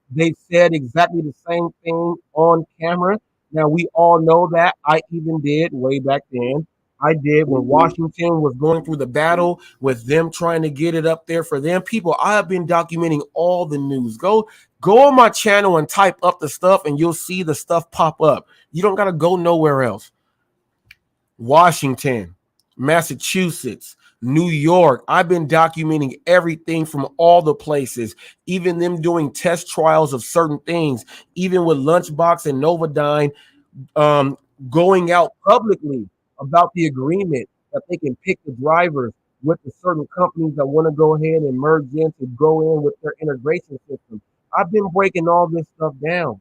Speaker 2: said exactly the same thing on camera. Now we all know that. I even did way back then. I did when Washington was going through the battle with them trying to get it up there for them. People, I have been documenting all the news. Go on my channel and type up the stuff, and you'll see the stuff pop up. You don't gotta go nowhere else. Washington, Massachusetts, New York. I've been documenting everything from all the places, even them doing test trials of certain things, even with Lunchbox and Novodyne going out publicly about the agreement that they can pick the drivers with the certain companies that want to go ahead and merge in to go in with their integration system. I've been breaking all this stuff down.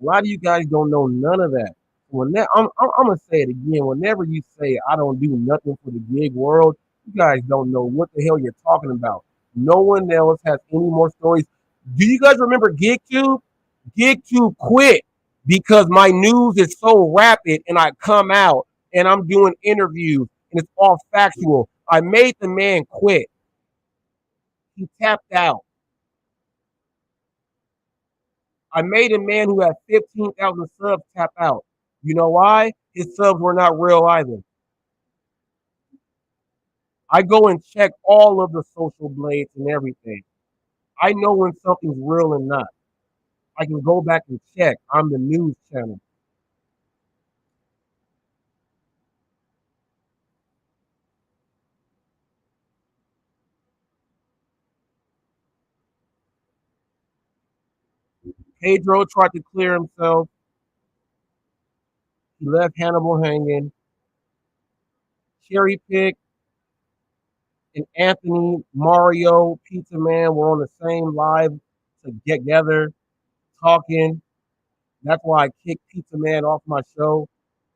Speaker 2: A lot of you guys don't know none of that. I'm gonna say it again. Whenever you say I don't do nothing for the gig world, you guys don't know what the hell you're talking about. No one else has any more stories. Do you guys remember GigTube? Gig2 quit because my news is so rapid and I come out and I'm doing interviews and it's all factual. I made the man quit. He tapped out. I made a man who had 15,000 subs tap out. You know why? His subs were not real either. I go and check all of the social blades and everything. I know when something's real and not. I can go back and check. I'm the news channel. Pedro tried to clear himself. He left Hannibal hanging. Cherry Pick and Anthony, Mario, Pizza Man were on the same live to get together, talking. That's why I kicked Pizza Man off my show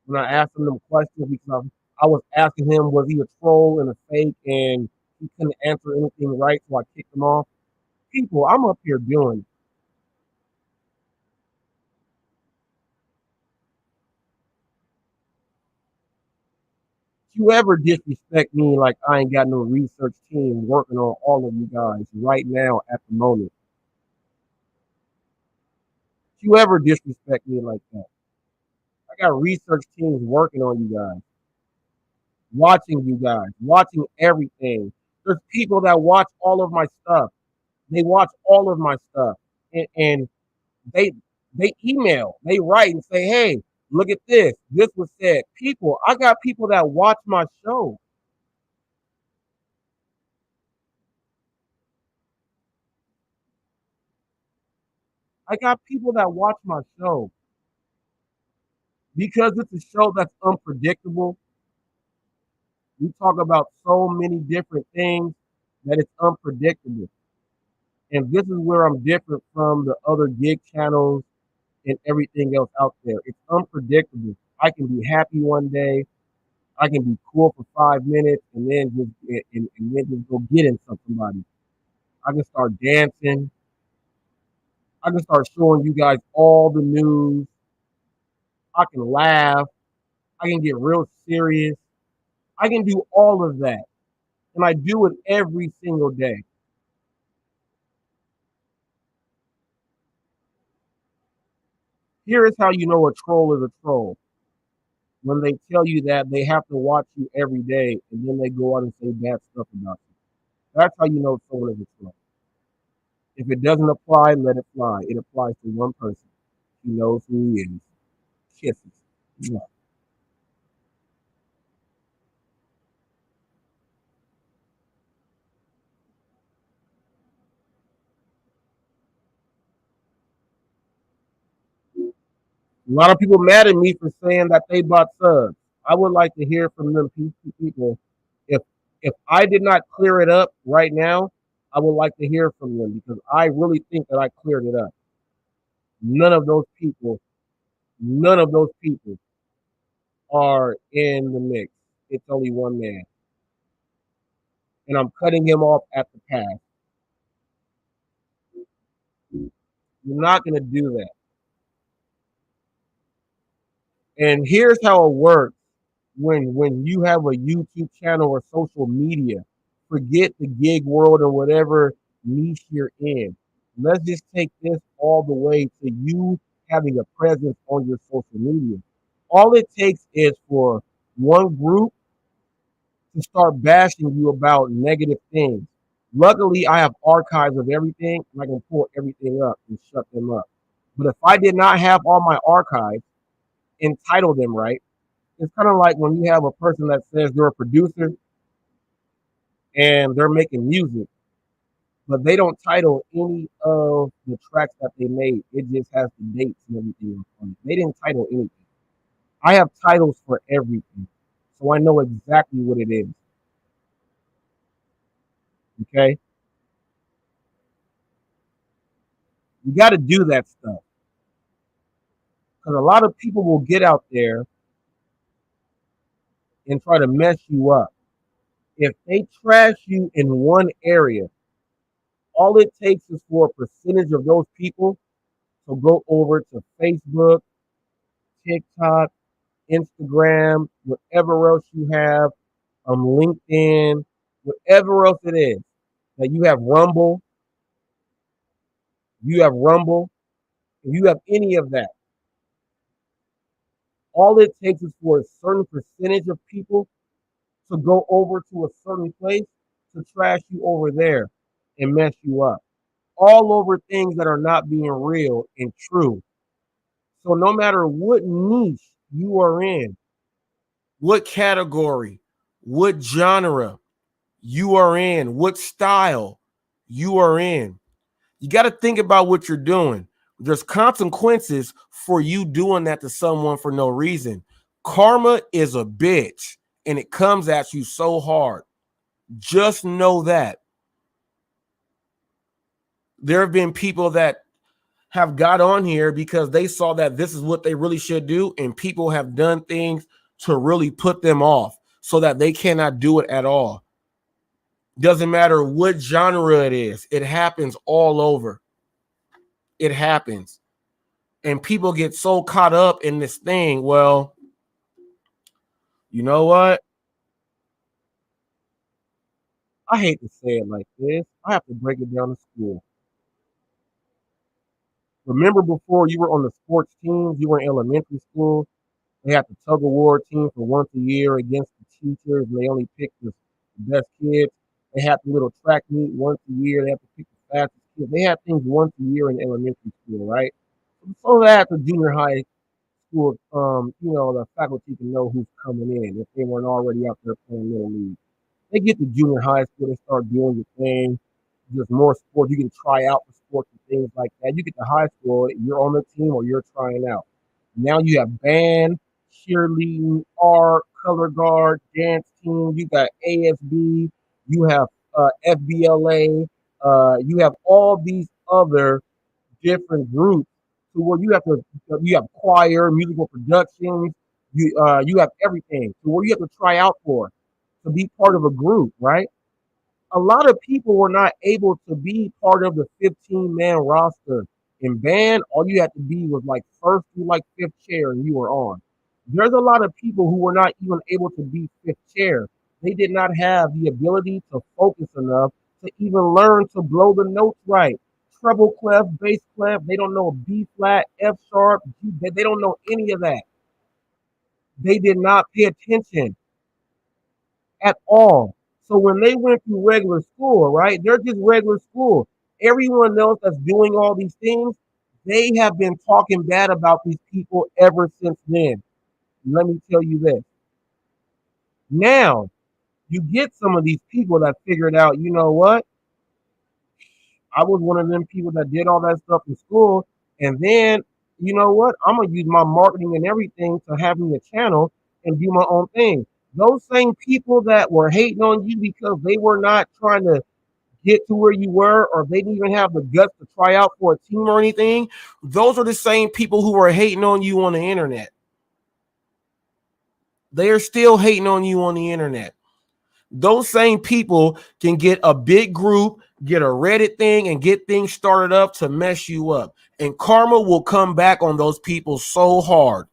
Speaker 2: when I asked him them questions because I was asking him, was he a troll and a fake, and he couldn't answer anything right, so I kicked him off. People, I'm up here doing. If you ever disrespect me like I ain't got no research team working on all of you guys right now at the moment. If you ever disrespect me like that, I got research teams working on you guys, watching everything. There's people that watch all of my stuff. They watch all of my stuff, and they email, they write and say, "Hey, look at this. This was said." People, I got people that watch my show. I got people that watch my show because it's a show that's unpredictable. We talk about so many different things that it's unpredictable. And this is where I'm different from the other gig channels and everything else out there. It's unpredictable. I can be happy one day, I can be cool for 5 minutes, and then just go get in somebody. I can start dancing. I can start showing you guys all the news. I can laugh. I can get real serious. I can do all of that, and I do it every single day. Here is how you know a troll is a troll. When they tell you that they have to watch you every day, and then they go out and say bad stuff about you. That's how you know someone is a troll. If it doesn't apply, let it fly. It applies to one person. He knows who he is. Kisses. Yeah. A lot of people mad at me for saying that they bought subs. I would like to hear from them people. If if I did not clear it up right now, I would like to hear from them because I really think that I cleared it up. None of those people, none of those people are in the mix. It's only one man, and I'm cutting him off at the pass. You're not going to do that. And here's how it works when you have a YouTube channel or social media. Forget the gig world or whatever niche you're in. Let's just take this all the way to you having a presence on your social media. All it takes is for one group to start bashing you about negative things. Luckily, I have archives of everything, and I can pull everything up and shut them up. But if I did not have all my archives and title them right, it's kind of like when you have a person that says they're a producer and they're making music, but they don't title any of the tracks that they made. It just has the dates and everything on it. They didn't title anything. I have titles for everything, so I know exactly what it is. Okay, you got to do that stuff because a lot of people will get out there and try to mess you up. If they trash you in one area, all it takes is for a percentage of those people So go over to Facebook, TikTok, Instagram, whatever else you have, LinkedIn, whatever else it is. Now you have Rumble, if you have any of that, all it takes is for a certain percentage of people to go over to a certain place to trash you over there and mess you up. All over things that are not being real and true. So no matter what niche you are in, what category, what genre you are in, what style you are in, you got to think about what you're doing. There's consequences for you doing that to someone for no reason. Karma is a bitch and it comes at you so hard. Just know that. There have been people that have got on here because they saw that this is what they really should do, and people have done things to really put them off so that they cannot do it at all. Doesn't matter what genre it is, it happens all over. It happens. And people get so caught up in this thing. Well, you know what? I hate to say it like this. I have to break it down to school. Remember before you were on the sports teams, you were in elementary school, they had the tug of war team for once a year against the teachers, and they only picked the best kids. They had the little track meet once a year. They had to pick the fastest kids. They had things once a year in elementary school, right? So that the junior high school, the faculty can know who's coming in if they weren't already out there playing little league. They get to junior high school, they start doing your thing. There's more sports. You can try out for sports and things like that. You get to high school, you're on the team or you're trying out. Now you have band, cheerleading, art, color guard, dance team. You got ASB. You have FBLA. You have all these other different groups. So where you have choir, musical productions. You have everything. So where you have to try out for to be part of a group, right? A lot of people were not able to be part of the 15-man roster. In band, all you had to be was like first through like fifth chair and you were on. There's a lot of people who were not even able to be fifth chair. They did not have the ability to focus enough to even learn to blow the notes right. Treble clef, bass clef, they don't know B flat, F sharp, they don't know any of that. They did not pay attention at all. So when they went through regular school, right, they're just regular school. Everyone else that's doing all these things, they have been talking bad about these people ever since then. Let me tell you this. Now, you get some of these people that figured out, you know what? I was one of them people that did all that stuff in school. And then, you know what? I'm going to use my marketing and everything to have me a channel and do my own thing. Those same people that were hating on you because they were not trying to get to where you were, or they didn't even have the guts to try out for a team or anything, those are the same people who are hating on you on the internet. They are still hating on you on the internet. Those same people can get a big group, get a Reddit thing, and get things started up to mess you up. And karma will come back on those people so hard.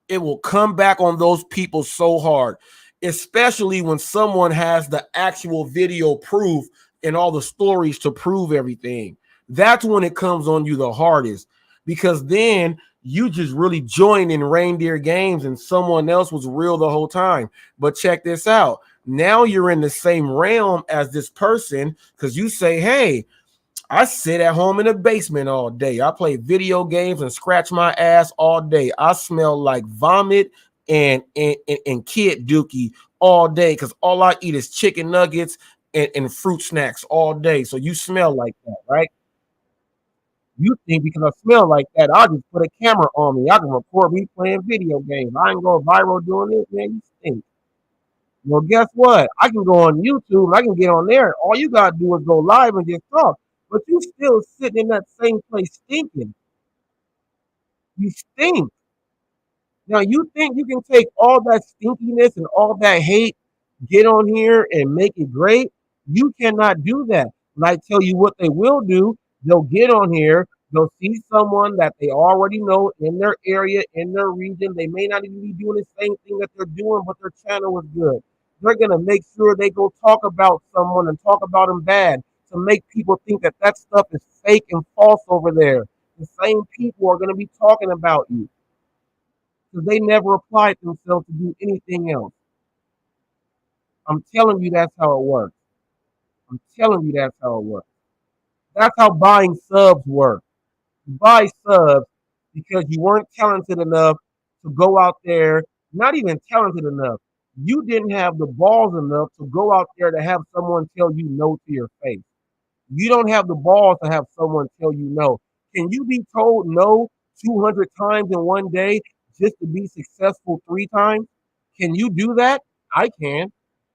Speaker 2: It will come back on those people so hard, especially when someone has the actual video proof and all the stories to prove everything. That's when it comes on you the hardest, because then you just really joined in reindeer games and someone else was real the whole time. But check this out. Now you're in the same realm as this person because you say, hey, I sit at home in the basement all day. I play video games and scratch my ass all day. I smell like vomit and kid dookie all day because all I eat is chicken nuggets and fruit snacks all day. So you smell like that, right? You think because I smell like that, I'll just put a camera on me. I can record me playing video games. I ain't going viral doing this, man. You stink. Well, guess what? I can go on YouTube and I can get on there. All you gotta do is go live and just talk. But you still sitting in that same place stinking. You stink. Now you think you can take all that stinkiness and all that hate, get on here and make it great? You cannot do that. And I tell you what they will do, they'll get on here, They'll see someone that they already know in their area, in their region. They may not even be doing the same thing that they're doing, but their channel is good. They're going to make sure they go talk about someone and talk about them bad to make people think that that stuff is fake and false over there. The same people are going to be talking about you because they never applied themselves to do anything else. I'm telling you that's how it works. I'm telling you that's how it works. That's how buying subs work. You buy subs because you weren't talented enough to go out there, not even talented enough. You didn't have the balls enough to go out there to have someone tell you no to your face. You don't have the balls to have someone tell you no. Can you be told no 200 times in one day just to be successful 3 times? Can you do that? I can.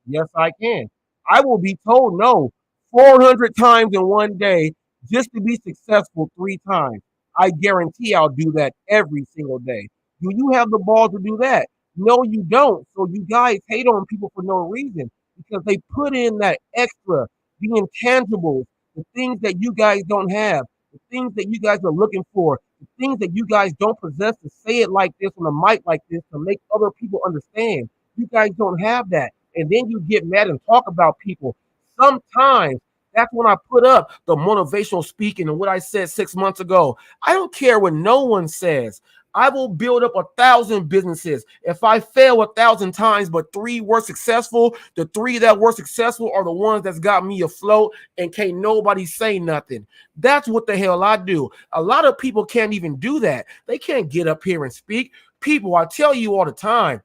Speaker 2: Yes, I can. I will be told no 400 times in one day just to be successful 3 times. I guarantee I'll do that every single day. Do you have the balls to do that? No, you don't. So you guys hate on people for no reason because they put in that extra, the intangibles, the things that you guys don't have, the things that you guys are looking for, the things that you guys don't possess to say it like this on a mic like this to make other people understand. You guys don't have that. And then you get mad and talk about people. Sometimes that's when I put up the motivational speaking and what I said 6 months ago. I don't care what no one says. I will build up 1,000 businesses. If I fail 1,000 times, but 3 were successful, the 3 that were successful are the ones that's got me afloat and can't nobody say nothing. That's what the hell I do. A lot of people can't even do that. They can't get up here and speak. People, I tell you all the time,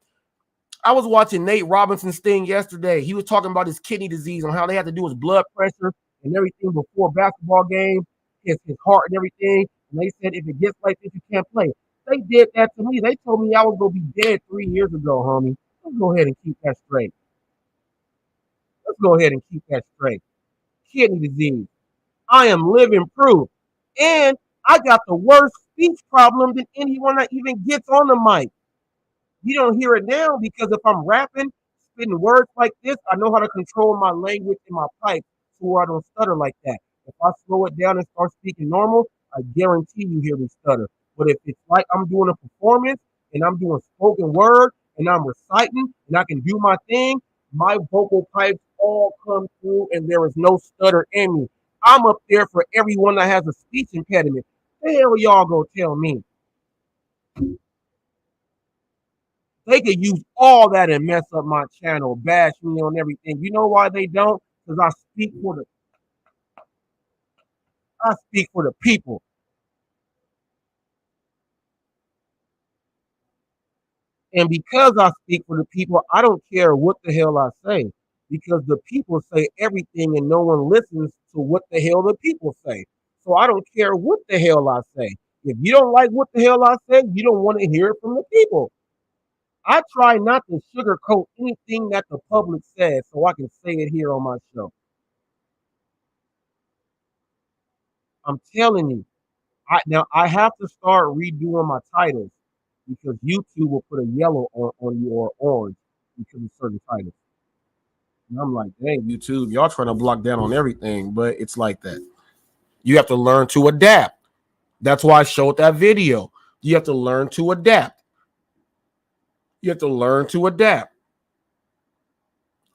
Speaker 2: I was watching Nate Robinson's thing yesterday. He was talking about his kidney disease and how they had to do his blood pressure and everything before a basketball game, his heart and everything. And they said, if it gets like this, you can't play. They did that to me. They told me I was going to be dead 3 years ago, homie. Let's go ahead and keep that straight. Let's go ahead and keep that straight. Kidney disease. I am living proof. And I got the worst speech problem than anyone that even gets on the mic. You don't hear it now because if I'm rapping, spitting words like this, I know how to control my language and my pipe so where I don't stutter like that. If I slow it down and start speaking normal, I guarantee you hear me stutter. But if it's like I'm doing a performance and I'm doing spoken word and I'm reciting and I can do my thing, my vocal pipes all come through and there is no stutter in me. I'm up there for everyone that has a speech impediment. The hell y'all go tell me? They could use all that and mess up my channel, bash me on everything. You know why they don't? Because I speak for the people. And because I speak for the people, I don't care what the hell I say. Because the people say everything and no one listens to what the hell the people say. So I don't care what the hell I say. If you don't like what the hell I say, you don't want to hear it from the people. I try not to sugarcoat anything that the public says so I can say it here on my show. I'm telling you. Now I have to start redoing my titles because YouTube will put a yellow on you or orange because of certain titles. And I'm like, dang, YouTube, y'all trying to block down on everything, but it's like that. You have to learn to adapt. That's why I showed that video. You have to learn to adapt. You have to learn to adapt.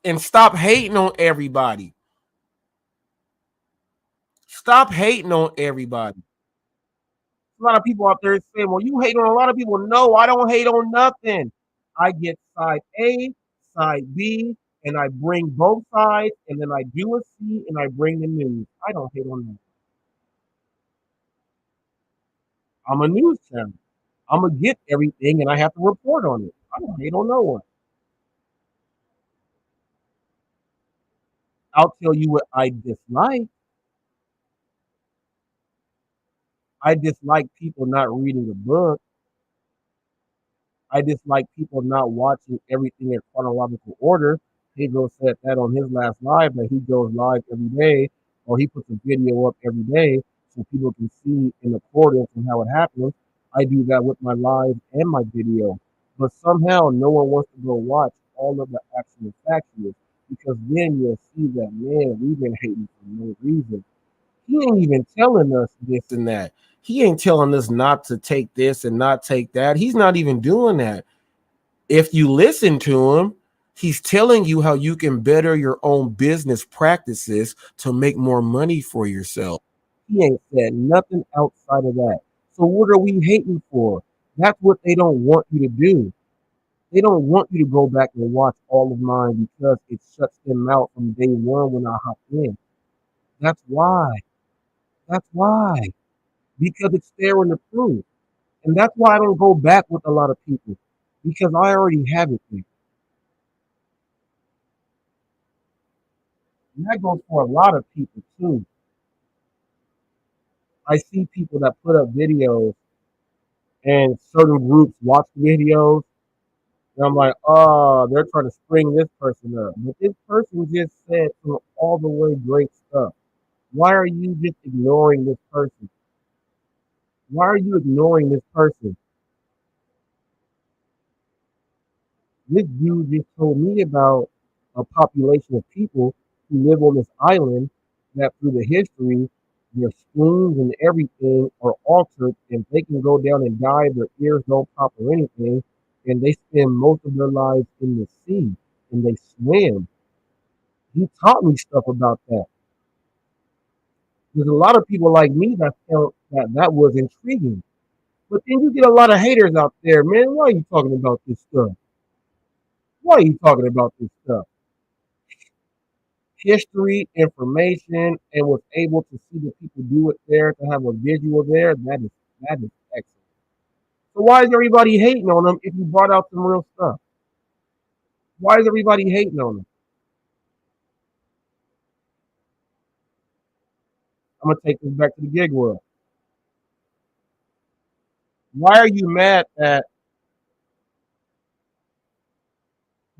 Speaker 2: And stop hating on everybody. Stop hating on everybody. A lot of people out there saying, well, you hate on a lot of people. No, I don't hate on nothing. I get side A, side B, and I bring both sides, and then I do a C, and I bring the news. I don't hate on that. I'm a news channel. I'm going to get everything, and I have to report on it. I don't hate on no one. I'll tell you what I dislike. I dislike people not reading the book. I dislike people not watching everything in chronological order. Pedro said that on his last live that he goes live every day or he puts a video up every day so people can see in accordance and how it happens. I do that with my live and my video. But somehow no one wants to go watch all of the actual facts because then you'll see that, man, we've been hating for no reason. He ain't even telling us this and that. He ain't telling us not to take this and not take that. He's not even doing that. If you listen to him, he's telling you how you can better your own business practices to make more money for yourself. He ain't said nothing outside of that. So what are we hating for? That's what they don't want you to do. They don't want you to go back and watch all of mine because it shuts them out from day one when I hop in. That's why. That's why. Because it's there in the proof. And that's why I don't go back with a lot of people. Because I already have it there. And that goes for a lot of people too. I see people that put up videos and certain groups watch the videos. And I'm like, oh, they're trying to spring this person up. But this person just said some all the way great stuff. Why are you just ignoring this person? Why are you ignoring this person? This dude just told me about a population of people who live on this island that through the history, their screens and everything are altered and they can go down and die, their ears don't pop or anything, and they spend most of their lives in the sea and they swim. He taught me stuff about that. There's a lot of people like me that felt that was intriguing. But then you get a lot of haters out there, man. Why are you talking about this stuff? Why are you talking about this stuff? History, information, and was able to see the people do it there, to have a visual there, that is excellent. So why is everybody hating on them if you brought out some real stuff? Why is everybody hating on them? I'm gonna take this back to the gig world. Why are you mad that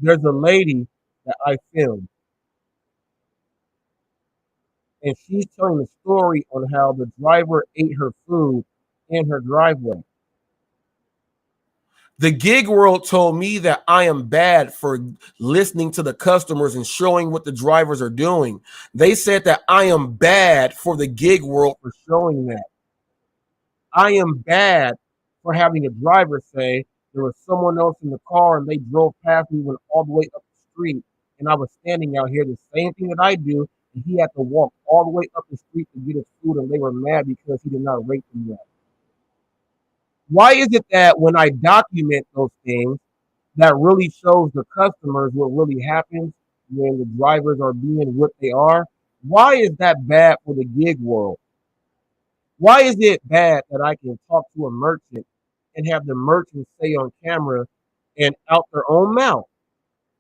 Speaker 2: there's a lady that I filmed and she's telling the story on how the driver ate her food in her driveway? The gig world told me that I am bad for listening to the customers and showing what the drivers are doing. They said that I am bad for the gig world for showing that. I am bad for having a driver say there was someone else in the car and they drove past me, went all the way up the street, and I was standing out here, the same thing that I do, and he had to walk all the way up the street to get his food, and they were mad because he did not rate them yet. Why is it that when I document those things, that really shows the customers what really happens when the drivers are being what they are? Why is that bad for the gig world? Why is it bad that I can talk to a merchant and have the merchant say on camera and out their own mouth,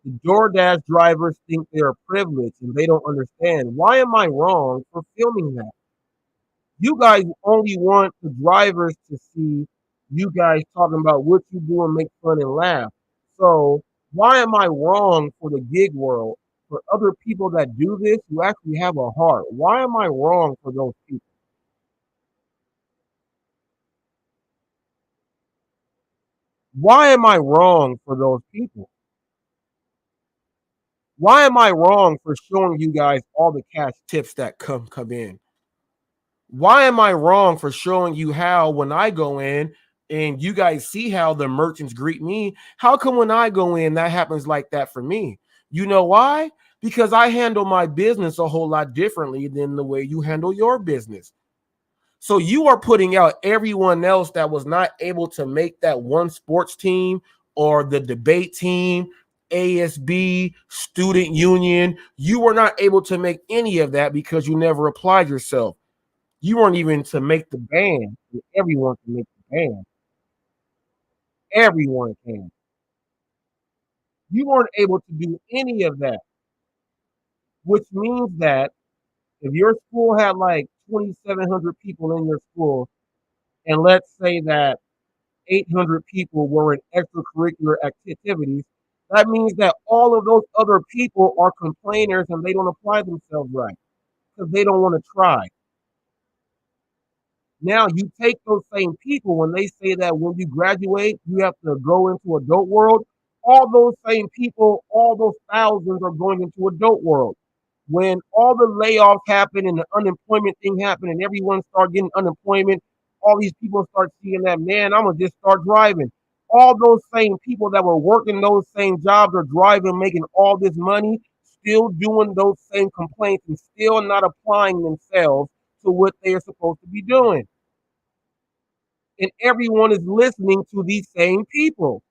Speaker 2: the DoorDash drivers think they're privileged and they don't understand? Why am I wrong for filming that? You guys only want the drivers to see you guys talking about what you do and make fun and laugh. So why am I wrong for the gig world, for other people that do this who actually have a heart? Why am I wrong for those people? Why am I wrong for those people? Why am I wrong for showing you guys all the cash tips that come in? Why am I wrong for showing you how when I go in and you guys see how the merchants greet me? How come when I go in that happens like that for me? You know why? Because I handle my business a whole lot differently than the way you handle your business. So you are putting out everyone else that was not able to make that one sports team or the debate team, ASB, student union. You were not able to make any of that because you never applied yourself. You weren't even to make the band. Everyone can make the band. Everyone can. You weren't able to do any of that, which means that if your school had like 2,700 people in your school, and let's say that 800 people were in extracurricular activities, that means that all of those other people are complainers and they don't apply themselves right because they don't want to try. Now you take those same people when they say that when you graduate, you have to go into adult world. All those same people, all those thousands are going into adult world. When all the layoffs happen and the unemployment thing happened and everyone started getting unemployment, all these people start seeing that, man, I'm gonna just start driving. All those same people that were working those same jobs are driving, making all this money, still doing those same complaints and still not applying themselves to what they are supposed to be doing. And everyone is listening to these same people.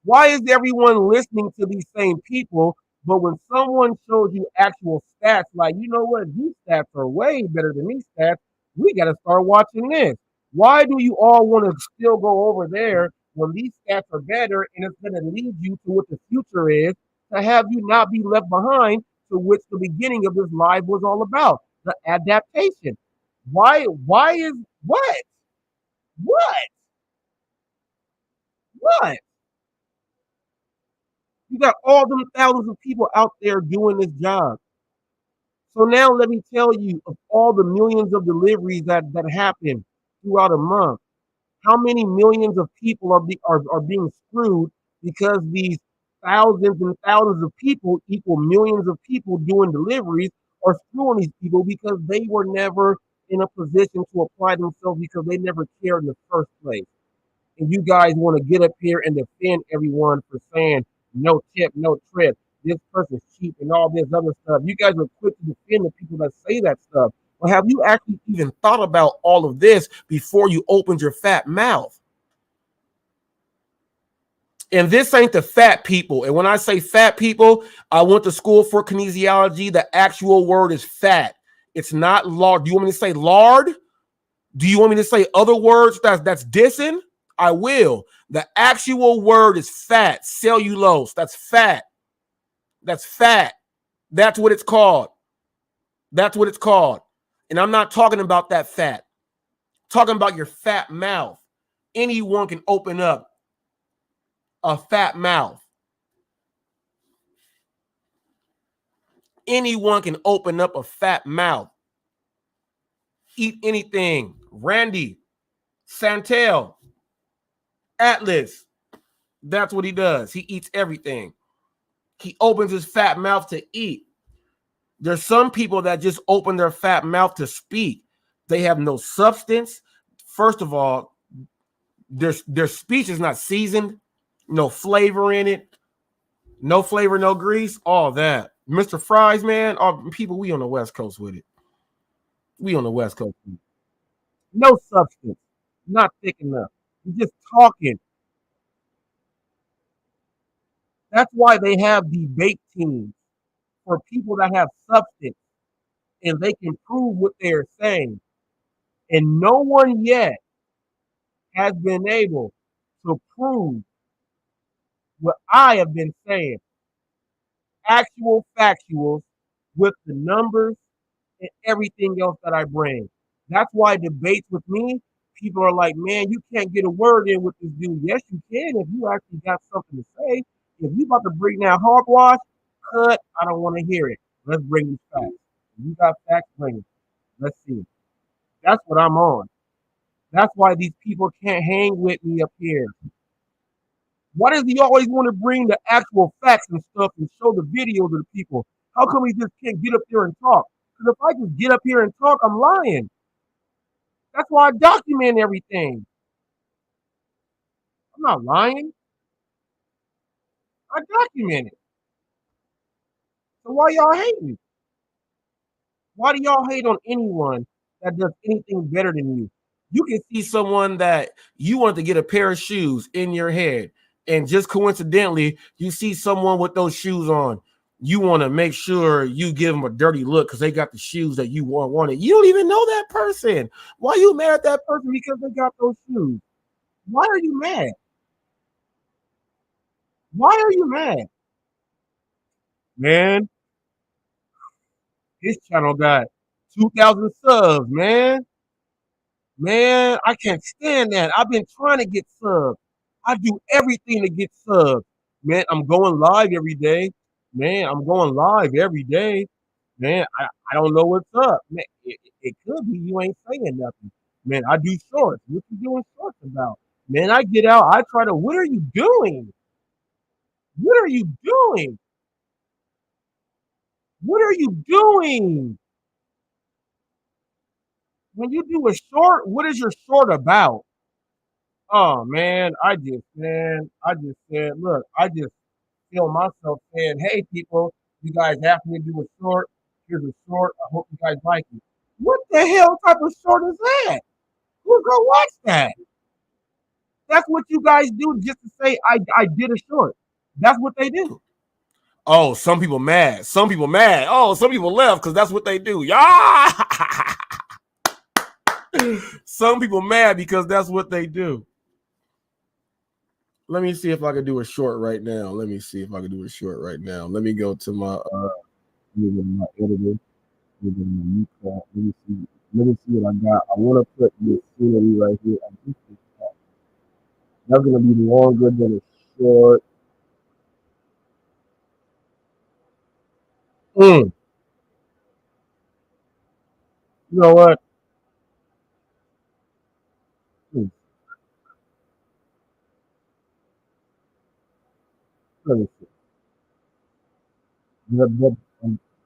Speaker 2: Why is everyone listening to these same people? But when someone shows you actual stats, like, you know what, these stats are way better than these stats, we got to start watching this. Why do you all want to still go over there when these stats are better and it's going to lead you to what the future is to have you not be left behind, to which the beginning of this live was all about, the adaptation. Why is what? What? What? You got all them thousands of people out there doing this job. So now let me tell you, of all the millions of deliveries that happen throughout a month, how many millions of people are being screwed because these thousands and thousands of people equal millions of people doing deliveries are screwing these people because they were never in a position to apply themselves because they never cared in the first place. And you guys want to get up here and defend everyone for saying no tip, no trip, this person's cheap, and all this other stuff. You guys are quick to defend the people that say that stuff. Well, have you actually even thought about all of this before you opened your fat mouth? And this ain't the fat people. And when I say fat people, I went to school for kinesiology. The actual word is fat. It's not lard. Do you want me to say lard? Do you want me to say other words that's dissing? I will. The actual word is fat, cellulose. That's fat. That's fat. That's what it's called. That's what it's called. And I'm not talking about that fat. I'm talking about your fat mouth. Anyone can open up a fat mouth. Anyone can open up a fat mouth. Eat anything. Randy, Santel, Atlas. That's what he does. He eats everything. He opens his fat mouth to eat. There's some people that just open their fat mouth to speak. They have no substance. First of all, their speech is not seasoned, no flavor in it, no flavor, no grease, all that. Mr. Fries, man, all people, we on the West Coast with it. We on the West Coast. No substance, not thick enough. You're just talking. That's why they have debate teams for people that have substance and they can prove what they're saying. And no one yet has been able to prove what I have been saying, actual factuals with the numbers and everything else that I bring. That's why debates with me, people are like, man, you can't get a word in with this dude. Yes, you can if you actually got something to say. If you about to bring that hogwash, cut, I don't want to hear it. Let's bring these facts. If you got facts, bring it. Let's see. That's what I'm on. That's why these people can't hang with me up here. Why does he always want to bring the actual facts and stuff and show the videos of the people? How come he just can't get up there and talk? Because if I just get up here and talk, I'm lying. That's why I document everything. I'm not lying. I document it. So why y'all hating? Why do y'all hate on anyone that does anything better than you? You can see someone that you want to get a pair of shoes in your head, and just coincidentally, you see someone with those shoes on. You want to make sure you give them a dirty look because they got the shoes that you wanted. You don't even know that person. Why are you mad at that person because they got those shoes? Why are you mad? Why are you mad? Man, his channel got 2,000 subs, man. Man, I can't stand that. I've been trying to get subs. I do everything to get subs. Man, I'm going live every day. Man, I'm going live every day. Man, I don't know what's up. Man, it could be you ain't saying nothing. Man, I do shorts. What you doing shorts about? Man, I get out. I try to, what are you doing? What are you doing? What are you doing? when you do a short, what is your short about? Oh man, I just said, look, I just feel myself saying, hey people, you guys asked me to do a short. Here's a short. I hope you guys like it. What the hell type of short is that? Who's gonna watch that? That's what you guys do just to say I did a short. That's what they do. Oh, some people mad. Some people mad. Oh, some people left because that's what they do. Yeah. Some people mad because that's what they do. Let me see if I can do a short right now. Let me see if I can do a short right now. Let me go to my let me go to my editor. Let me go to my new call. Let me see what I got. I want to put this scenery right here. I think that's gonna be longer than a short. You know what? Mm. Let me see. Did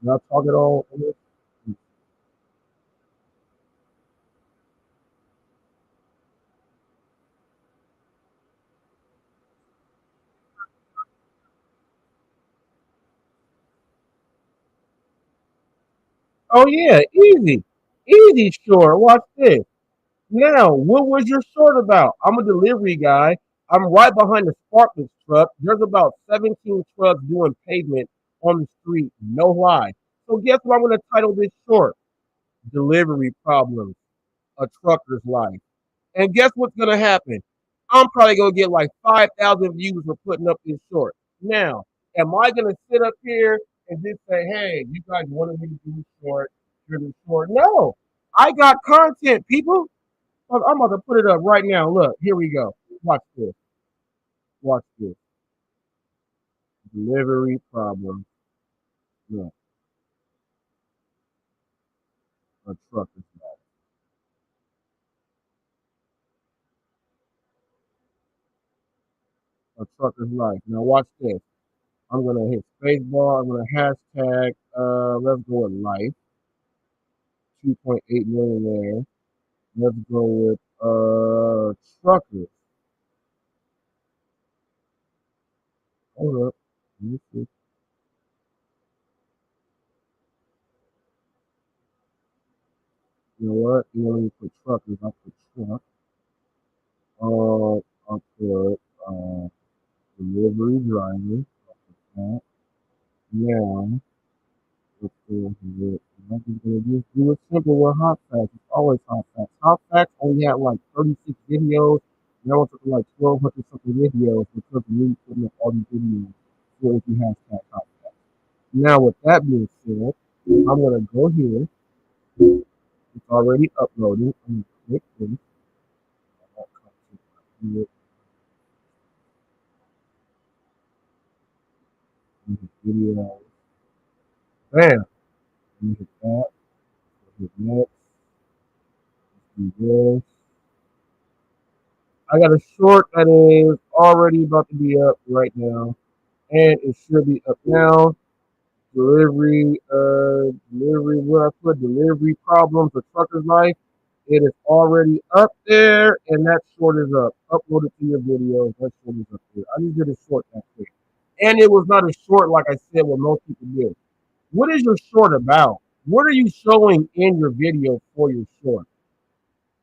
Speaker 2: I talk it all? Oh yeah, easy, easy short. Watch this. Now, what was your short about? I'm a delivery guy. I'm right behind the Sparkles truck. There's about 17 trucks doing pavement on the street. No lie. So guess what I'm going to title this short? Delivery Problems, a Trucker's Life. And guess what's going to happen? I'm probably going to get like 5,000 views for putting up this short. Now, am I going to sit up here and just say, hey, you guys wanted me to do a short, here's a short? No. I got content, people. I'm about to put it up right now. Look, here we go. Watch this. Watch this. Delivery problem. Look, a trucker's life. A trucker's life. Now watch this. I'm gonna hit spacebar. I'm gonna hashtag. Let's go with life. 2.8 million there. Let's go with truckers. Hold up. Let me see. You know what? You want me to put truckers? I'll put truck. I'll put delivery driver. I'll put that. Now. Let's go here. I'm just gonna just do it simple with hot facts. It's always hot facts. Hot facts only had like 36 videos. Now it's up to like 1,200 something videos because of me putting up all these videos for if you hashtag hot facts. Now with that being said, I'm gonna go here. It's already uploading. I'm gonna click this. Video. Bam. Let me hit that. Hit next. Do this. I got a short that is already about to be up right now, and it should be up now. Delivery. Where I put delivery problems, a trucker's life. It is already up there, and that short is up. Upload it to your videos. That short is up there. I just did a short that quick, and it was not a short like I said what most people do. What is your short about? What are you showing in your video for your short?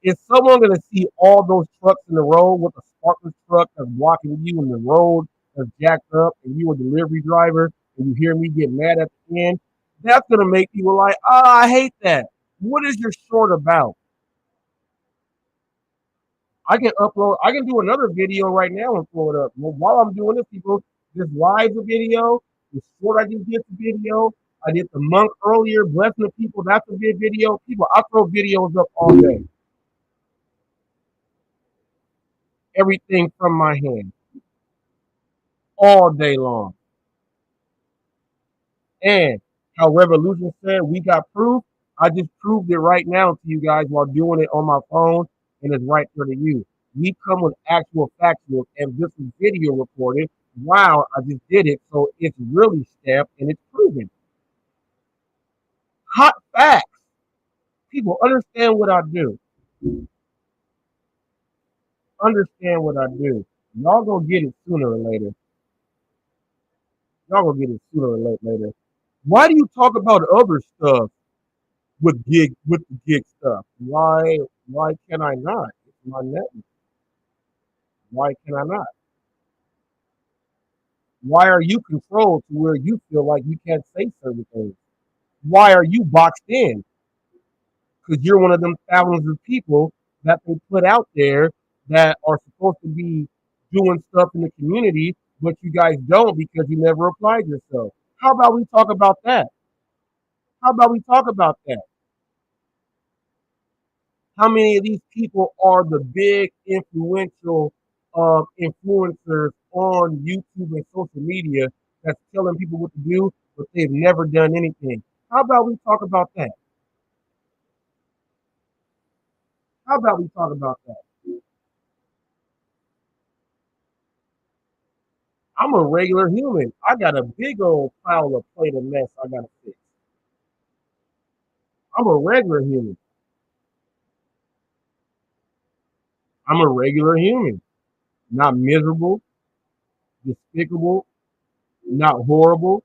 Speaker 2: Is someone going to see all those trucks in the road with a sparkless truck that's blocking you in the road that's jacked up and you a delivery driver and you hear me get mad at the end? That's going to make people like, I hate that. What is your short about? I can do another video right now and throw it up. Well, while I'm doing this, people, this live video, the short I just did the video. I did the monk earlier, blessing the people. That's a good video. People, I throw videos up all day. Everything from my hand. All day long. And how Revolution said we got proof. I just proved it right now to you guys while doing it on my phone, and it's right there to you. We come with actual factuals, and this is video recorded. Wow, I just did it, so it's really stamped and it's proven. Hot facts. People, understand what I do. Understand what I do. Y'all gonna get it sooner or later. Y'all gonna get it sooner or later. Why do you talk about other stuff with the gig stuff? Why can I not? It's my network. Why can I not? Why are you controlled to where you feel like you can't say certain things? Why are you boxed in? Because you're one of them thousands of people that they put out there that are supposed to be doing stuff in the community, but you guys don't because you never applied yourself. How about we talk about that? How about we talk about that? How many of these people are the big influential influencers on YouTube and social media that's telling people what to do, but they've never done anything? How about we talk about that? How about we talk about that? I'm a regular human. I got a big old pile of plate of mess I gotta fix. I'm a regular human. I'm a regular human. Not miserable, despicable, not horrible.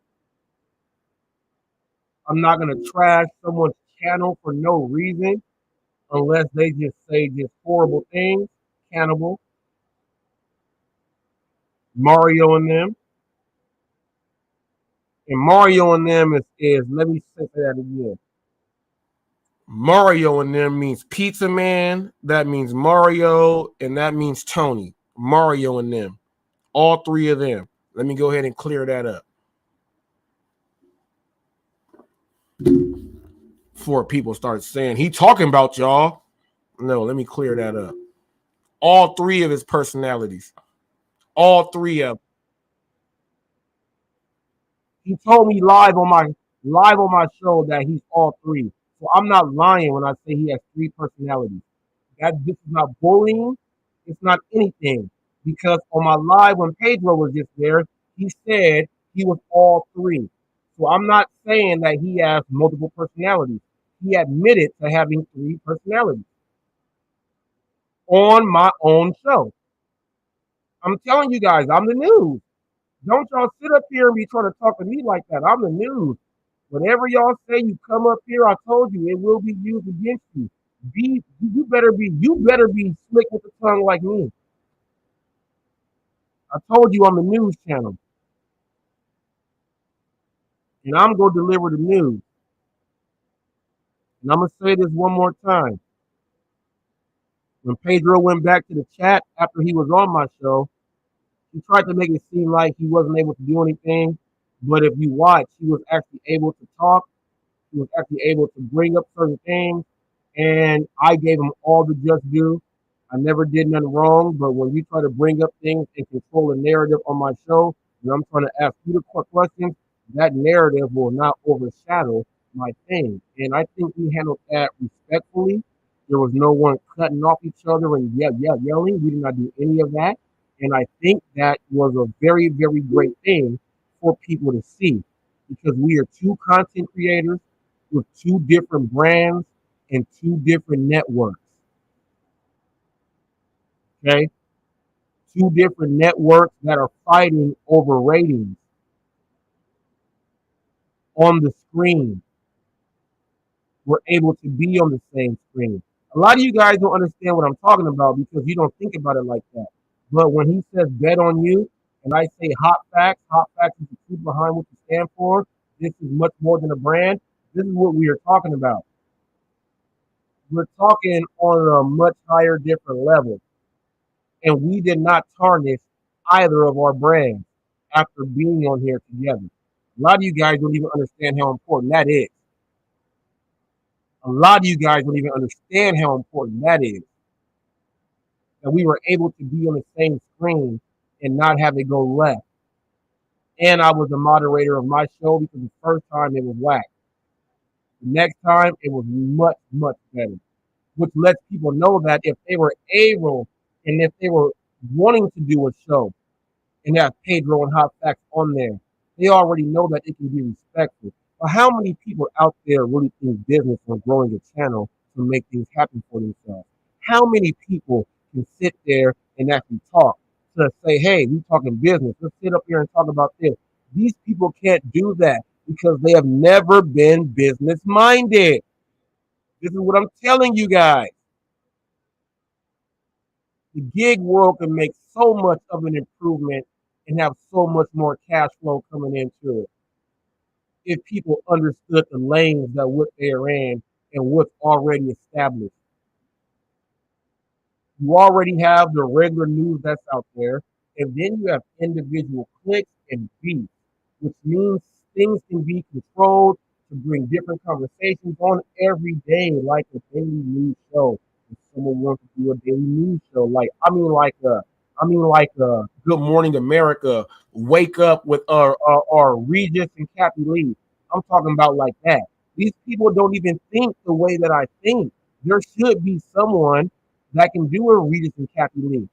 Speaker 2: I'm not gonna trash someone's channel for no reason unless they just say just horrible things. Cannibal, Mario and them. And Mario and them is let me say that again. Mario and them means pizza man, that means Mario, and that means Tony. Mario and them. All three of them. Let me go ahead and clear that up. Before people start saying he talking about y'all. No, let me clear that up. All three of his personalities. All three of them. He told me live on my show that he's all three. So I'm not lying when I say he has three personalities. This is not bullying. It's not anything. Because on my live when Pedro was just there, he said he was all three. So I'm not saying that he has multiple personalities. He admitted to having three personalities on my own show. I'm telling you guys, I'm the news. Don't y'all sit up here and be trying to talk to me like that. I'm the news. Whatever y'all say, you come up here. I told you it will be used against you. You better be slick with the tongue like me. I told you I'm the news channel, and I'm gonna deliver the news. And I'm gonna say this one more time. When Pedro went back to the chat after he was on my show, he tried to make it seem like he wasn't able to do anything. But if you watch, he was actually able to talk. He was actually able to bring up certain things, and I gave him all the just due. I never did nothing wrong, but when you try to bring up things and control a narrative on my show, and I'm trying to ask you the questions, that narrative will not overshadow my thing. And I think we handled that respectfully. There was no one cutting off each other and yelling. We did not do any of that. And I think that was a very, very great thing for people to see because we are two content creators with two different brands and two different networks. Okay? Two different networks that are fighting over ratings on the screen. We're able to be on the same screen. A lot of you guys don't understand what I'm talking about because you don't think about it like that. But when he says bet on you, and I say hot facts is the truth behind what you stand for. This is much more than a brand. This is what we are talking about. We're talking on a much higher, different level. And we did not tarnish either of our brands after being on here together. A lot of you guys don't even understand how important that is. A lot of you guys don't even understand how important that is. That we were able to be on the same screen and not have it go left. And I was the moderator of my show because the first time it was whack. The next time it was much, much better. Which lets people know that if they were able and if they were wanting to do a show and have Pedro and Hot Facts on there, they already know that it can be respectful. But how many people out there really think business on growing a channel to make things happen for themselves? How many people can sit there and actually talk to say, hey, we talking business. Let's sit up here and talk about this. These people can't do that because they have never been business minded. This is what I'm telling you guys. The gig world can make so much of an improvement and have so much more cash flow coming into it if people understood the lanes that what they're in and what's already established. You already have the regular news that's out there, and then you have individual clicks and beats, which means things can be controlled to bring different conversations on every day, like a daily news show. If someone wants to do a daily news show, like a Good Morning America, Wake Up with our Regis and Kathy Lee. I'm talking about like that. These people don't even think the way that I think. There should be someone that can do a Regis and Kathy Lee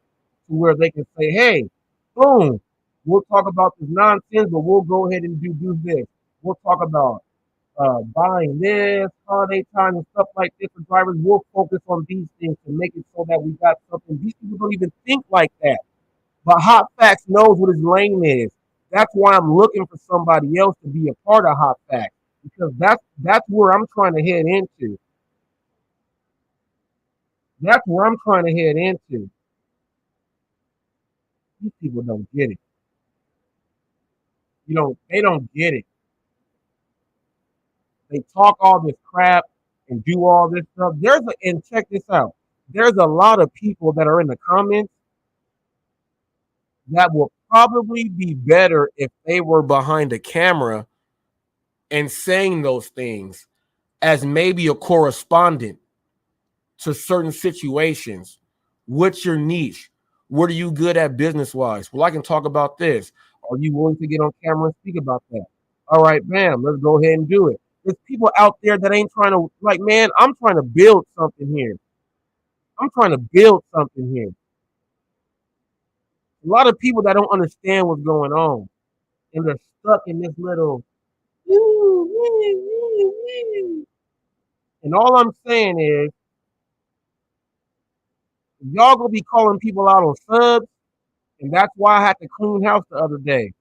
Speaker 2: to where they can say, hey, boom, we'll talk about this nonsense, but we'll go ahead and do this. We'll talk about buying this, holiday time and stuff like this for drivers. We'll focus on these things to make it so that we got something. These people don't even think like that. But Hot Facts knows what his lane is. That's why I'm looking for somebody else to be a part of Hot Facts because that's where I'm trying to head into. That's where I'm trying to head into. These people don't get it. They don't get it. They talk all this crap and do all this stuff. And check this out. There's a lot of people that are in the comments that will probably be better if they were behind a camera and saying those things as maybe a correspondent to certain situations. What's your niche? What are you good at business wise? Well, I can talk about this. Are you willing to get on camera and speak about that? All right, bam, let's go ahead and do it. There's people out there that ain't trying to, like, man, I'm trying to build something here. I'm trying to build something here. A lot of people that don't understand what's going on, and they're stuck in this little, and all I'm saying is, y'all gonna be calling people out on subs, and that's why I had to clean house the other day.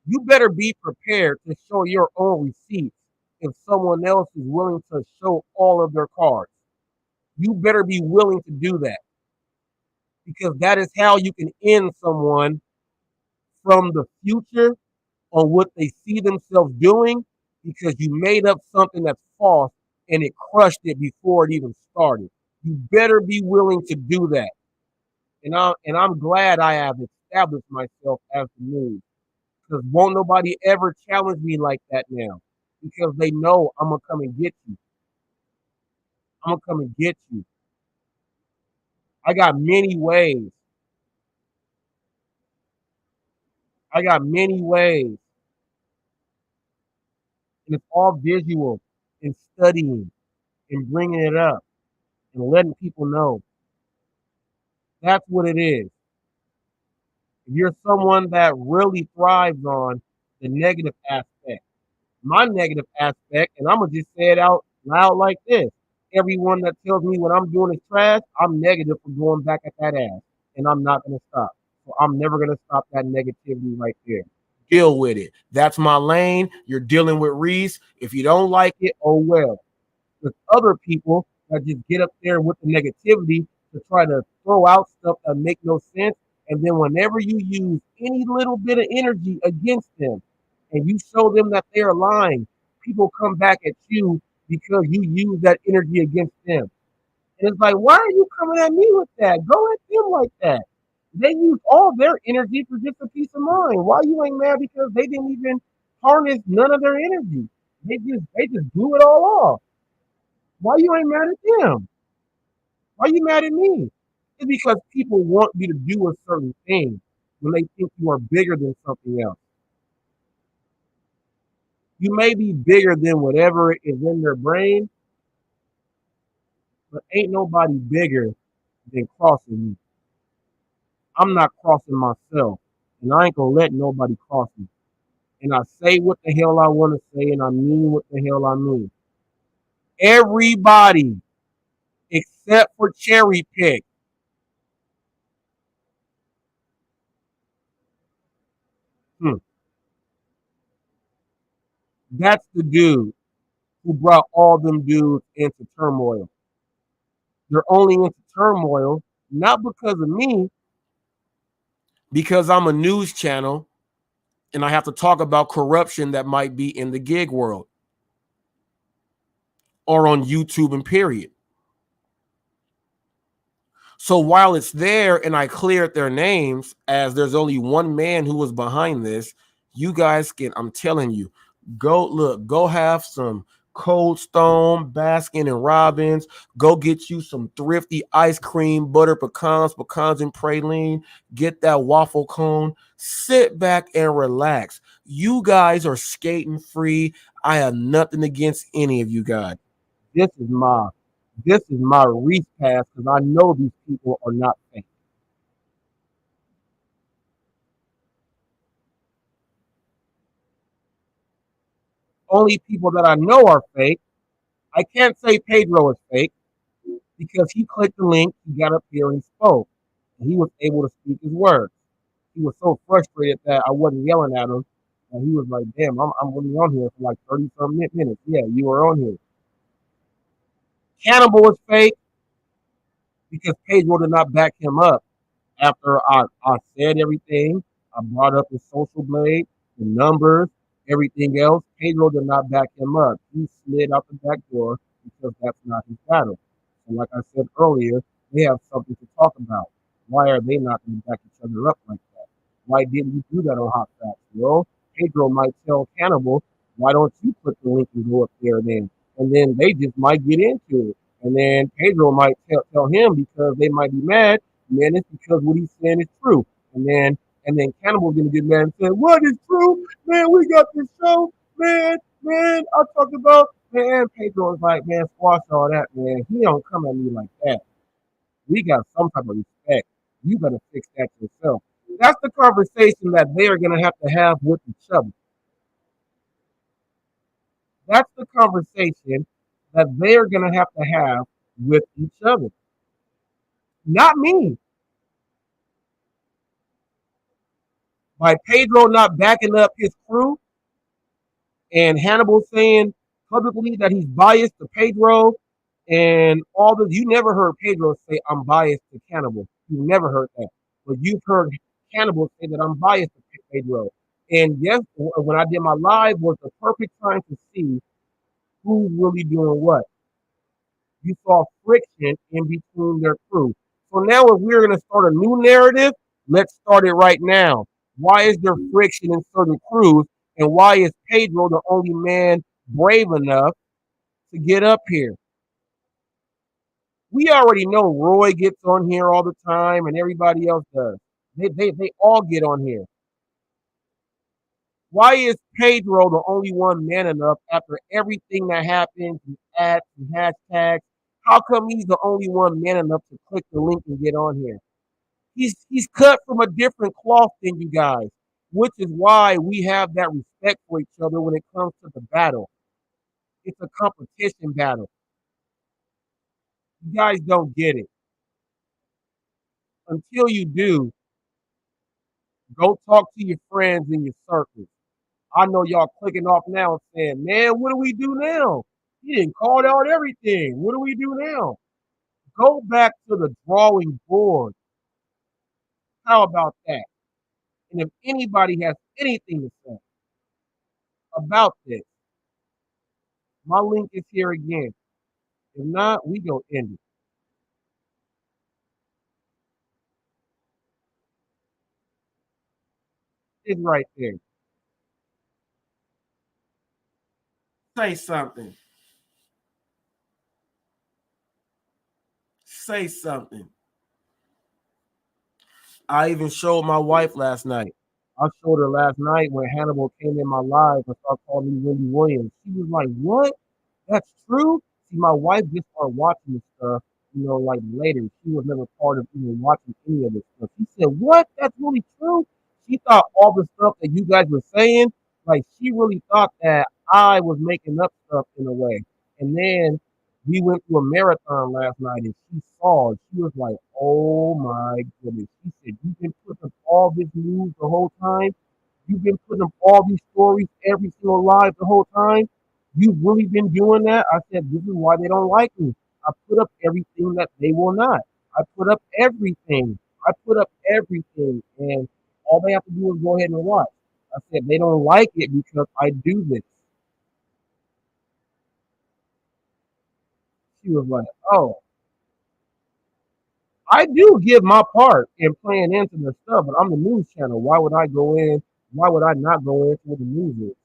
Speaker 2: You better be prepared to show your own receipts if someone else is willing to show all of their cards. You better be willing to do that because that is how you can end someone from the future on what they see themselves doing because you made up something that's false and it crushed it before it even started. You better be willing to do that. And I'm glad I have established myself as the news because won't nobody ever challenge me like that now because they know I'm gonna come and get you. I'm gonna come and get you. I got many ways. I got many ways. And it's all visual and studying and bringing it up and letting people know. That's what it is. If you're someone that really thrives on the negative aspect, my negative aspect, and I'm going to just say it out loud like this. Everyone that tells me what I'm doing is trash, I'm negative for going back at that ass. And I'm not going to stop. So I'm never going to stop that negativity right there. Deal with it. That's my lane. You're dealing with Reese. If you don't like it, oh well. There's other people that just get up there with the negativity to try to throw out stuff that make no sense. And then whenever you use any little bit of energy against them and you show them that they're lying, people come back at you because you use that energy against them. And it's like, why are you coming at me with that? Go at them like that. They use all their energy for just a peace of mind. Why you ain't mad because they didn't even harness none of their energy? They just blew it all off. Why you ain't mad at them? Why you mad at me? It's because people want you to do a certain thing when they think you are bigger than something else. You may be bigger than whatever is in their brain, but ain't nobody bigger than crossing me. I'm not crossing myself, and I ain't gonna let nobody cross me. and I say what the hell I want to say, and I mean what the hell I mean. Everybody except for Cherry Pick. That's the dude who brought all them dudes into turmoil. They're only into turmoil not because of me, because I'm a news channel and I have to talk about corruption that might be in the gig world or on YouTube and period. So while it's there and I cleared their names, as there's only one man who was behind this, you guys can, I'm telling you, go have some Cold Stone, Baskin and Robbins. Go get you some thrifty ice cream, butter pecans and praline. Get that waffle cone. Sit back and relax. You guys are skating free. I have nothing against any of you guys. This is my reach pass because I know these people are not fake. Only people that I know are fake. I can't say Pedro is fake because he clicked the link, he got up here and spoke, and he was able to speak his words. He was so frustrated that I wasn't yelling at him, and he was like, "Damn, I'm really on here for like 30 some minutes." Yeah, you were on here. Cannibal is fake because Pedro did not back him up. After I said everything, I brought up his social blade, the numbers, everything else. Pedro did not back him up. He slid out the back door because that's not his battle. And like I said earlier, they have something to talk about. Why are they not going to back each other up like that? Why didn't you do that on Hot Facts? Well, Pedro might tell Cannibal, why don't you put the link and go up there then? And then they just might get into it. And then Pedro might tell him because they might be mad. Man, it's because what he's saying is true. And then Cannibal's gonna get mad and say, "What is true? Man, we got this show, man, I talked about man." Pedro is like, "Man, squash all that, man. He don't come at me like that. We got some type of respect. You gotta fix that yourself." That's the conversation that they are gonna have with each other. That's the conversation that they're gonna have with each other. Not me. By Pedro not backing up his crew and Hannibal saying publicly that he's biased to Pedro and all this. You never heard Pedro say, "I'm biased to Cannibal." You never heard that. But you've heard Cannibal say that I'm biased to Pedro. And yes, when I did my live was the perfect time to see who's really doing what. You saw friction in between their crew. So now if we're going to start a new narrative, let's start it right now. Why is there friction in certain crews? And why is Pedro the only man brave enough to get up here? We already know Roy gets on here all the time and everybody else does. They all get on here. Why is Pedro the only one man enough after everything that happened, the ads and hashtags? How come he's the only one man enough to click the link and get on here? He's cut from a different cloth than you guys, which is why we have that respect for each other when it comes to the battle. It's a competition battle. You guys don't get it. Until you do, go talk to your friends in your circles. I know y'all clicking off now and saying, "Man, what do we do now? He didn't call out everything. What do we do now?" Go back to the drawing board. How about that? And if anybody has anything to say about this, my link is here again. If not, we gonna end it. It's right there. Say something. Say something. I even showed my wife last night. I showed her last night when Hannibal came in my live and started calling me Wendy Williams. She was like, "What? That's true?" See, my wife just started watching this stuff, like later. She was never part of even watching any of this stuff. She said, "What? That's really true?" She thought all the stuff that you guys were saying, like she really thought that I was making up stuff in a way. And then we went to a marathon last night and she saw it. She was like, oh my goodness. She said, you've been putting up all this news the whole time. You've been putting up all these stories every single live the whole time. You've really been doing that. I said, this is why they don't like me. I put up everything that they will not. I put up everything. I put up everything. And all they have to do is go ahead and watch. I said, they don't like it because I do this. She was like, oh, I do give my part in playing into the stuff, but I'm the news channel. Why would I go in? Why would I not go into what the news is?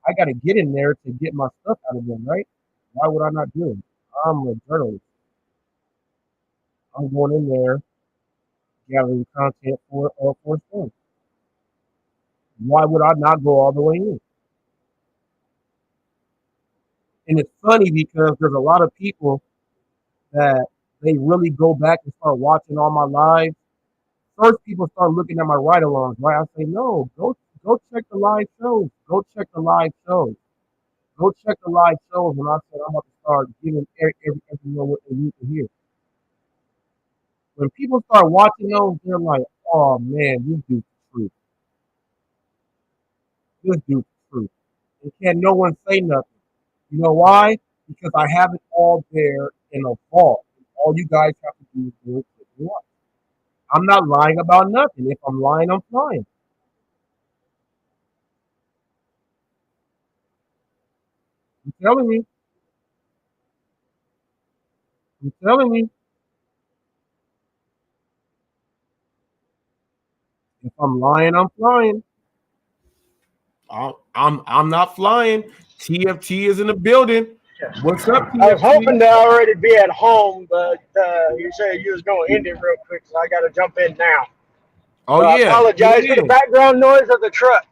Speaker 2: I got to get in there to get my stuff out of them, right? Why would I not do it? I'm a journalist. I'm going in there gathering content for a story. Why would I not go all the way in? And it's funny because there's a lot of people that they really go back and start watching all my lives. First, people start looking at my ride-alongs, right? I say, no, go check the live shows. Go check the live shows. Go check the live shows. And I said, I'm about to start giving everyone what they need to hear. When people start watching those, they're like, oh man, this dude's true. This dude's true. And can't no one say nothing. You know why? Because I have it all there in a vault. All you guys have to do is do it quickly watch. I'm not lying about nothing. If I'm lying, I'm flying. I'm telling you. I'm telling you. If I'm lying, I'm flying. I'm not flying. TFT is in the building. What's up, TFT?
Speaker 13: I was hoping to already be at home, but you said you was going to end it real quick, so I got to jump in now.
Speaker 2: Oh,
Speaker 13: so
Speaker 2: yeah.
Speaker 13: I apologize for the background noise of the truck.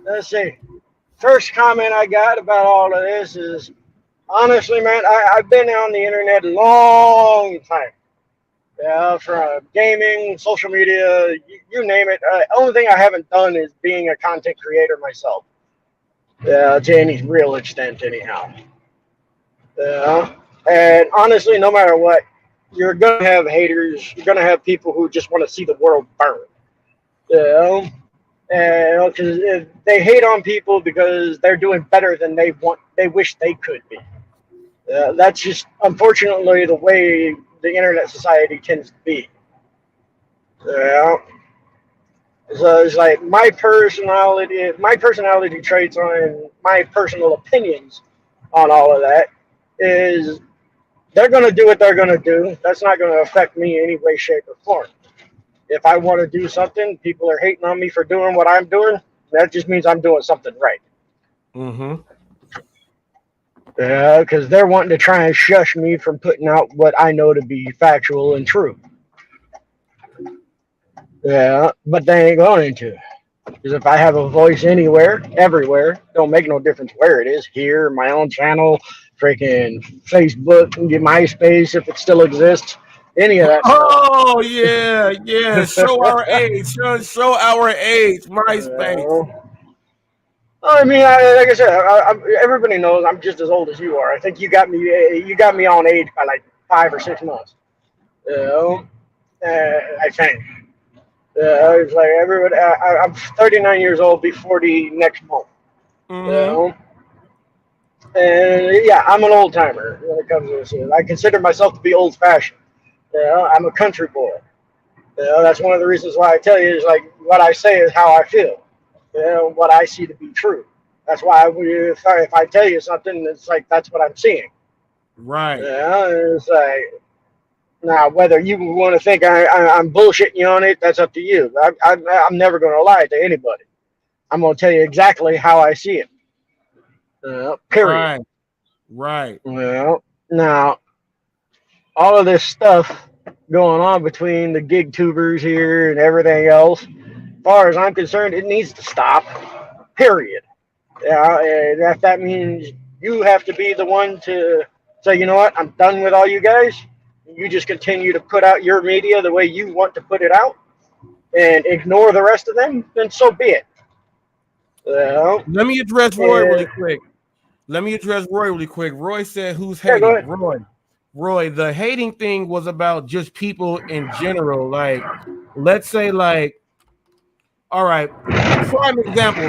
Speaker 13: Let's see. First comment I got about all of this is, honestly, man, I've been on the internet a long time. Yeah, from gaming, social media, you name it. Only thing I haven't done is being a content creator myself. Yeah, to any real extent, anyhow. Yeah, and honestly, no matter what, you're gonna have haters. You're gonna have people who just want to see the world burn. Yeah, and because they hate on people because they're doing better than they wish they could be. That's just unfortunately the way the internet society tends to be. Yeah. So it's like my personality traits on my personal opinions on all of that is they're going to do what they're going to do. That's not going to affect me in any way, shape, or form. If I want to do something, people are hating on me for doing what I'm doing. That just means I'm doing something right.
Speaker 2: Mm-hmm.
Speaker 13: Yeah, because they're wanting to try and shush me from putting out what I know to be factual and true. Yeah, but they ain't going to. Because if I have a voice anywhere, everywhere, don't make no difference where it is. Here, my own channel, freaking Facebook, MySpace, if it still exists, any of that stuff.
Speaker 2: Oh, yeah. Show our age. Show our age. MySpace.
Speaker 13: I mean, like I said, everybody knows I'm just as old as you are. I think you got me on age by like 5 or 6 months. You know, I think. It's like everybody. I'm 39 years old, be 40 next month.
Speaker 2: Mm-hmm.
Speaker 13: You know? And yeah, I'm an old timer when it comes to this. I consider myself to be old fashioned. You know, I'm a country boy. You know, that's one of the reasons why I tell you is like what I say is how I feel. You know, what I see to be true. That's why if I tell you something, it's like that's what I'm seeing.
Speaker 2: Right.
Speaker 13: Yeah, it's like now whether you want to think I'm bullshitting you on it, that's up to you. I'm never going to lie to anybody. I'm going to tell you exactly how I see it. Period.
Speaker 2: Right.
Speaker 13: Well, now all of this stuff going on between the gig tubers here and everything else, as far as I'm concerned, it needs to stop. Period. Yeah, and if that means you have to be the one to say, you know what, I'm done with all you guys. You just continue to put out your media the way you want to put it out. and ignore the rest of them, then so be it.
Speaker 2: Let me address Roy
Speaker 13: and,
Speaker 2: really quick. Roy said, "Who's
Speaker 13: yeah, go
Speaker 2: hating?"
Speaker 13: ahead.
Speaker 2: Roy. The hating thing was about just people in general. Like, let's say, like, all right, prime example,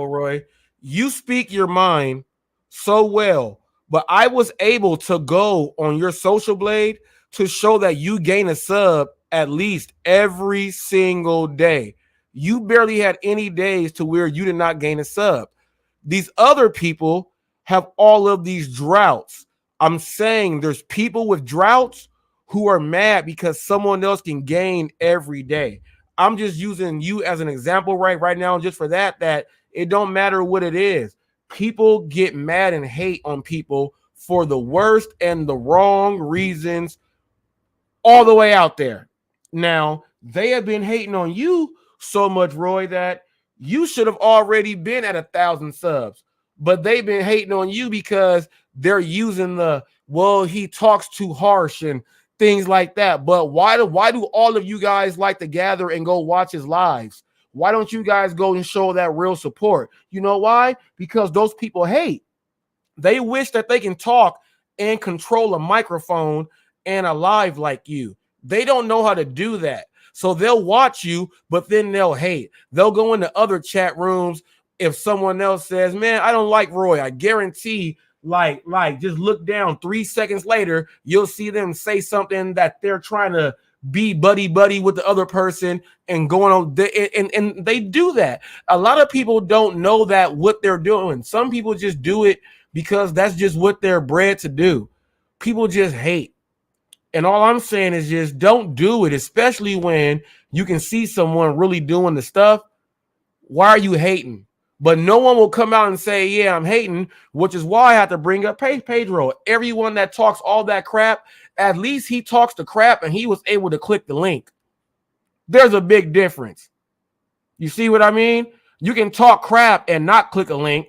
Speaker 2: Roy. You speak your mind so well, but I was able to go on your social blade to show that you gain a sub at least every single day. You barely had any days to where you did not gain a sub. These other people have all of these droughts. I'm saying there's people with droughts who are mad because someone else can gain every day. I'm just using you as an example right now, just for that it don't matter what it is. People get mad and hate on people for the worst and the wrong reasons all the way out there. Now, they have been hating on you so much, Roy, that you should have already been at 1,000 subs. But they've been hating on you because they're using well, he talks too harsh and things like that. But why do all of you guys like to gather and go watch his lives? Why don't you guys go and show that real support? You know why? Because those people hate. They wish that they can talk and control a microphone and a live like you. They don't know how to do that. So they'll watch you, but then they'll hate. They'll go into other chat rooms. If someone else says, "Man, I don't like Roy," I guarantee, like, just look down 3 seconds later, you'll see them say something that they're trying to be buddy with the other person and going on. And they do that. A lot of people don't know that what they're doing. Some people just do it because that's just what they're bred to do. People just hate. And all I'm saying is just don't do it, especially when you can see someone really doing the stuff. Why are you hating? But no one will come out and say, "Yeah, I'm hating," which is why I have to bring up Pedro. Everyone that talks all that crap, at least he talks the crap and he was able to click the link. There's a big difference. You see what I mean? You can talk crap and not click a link,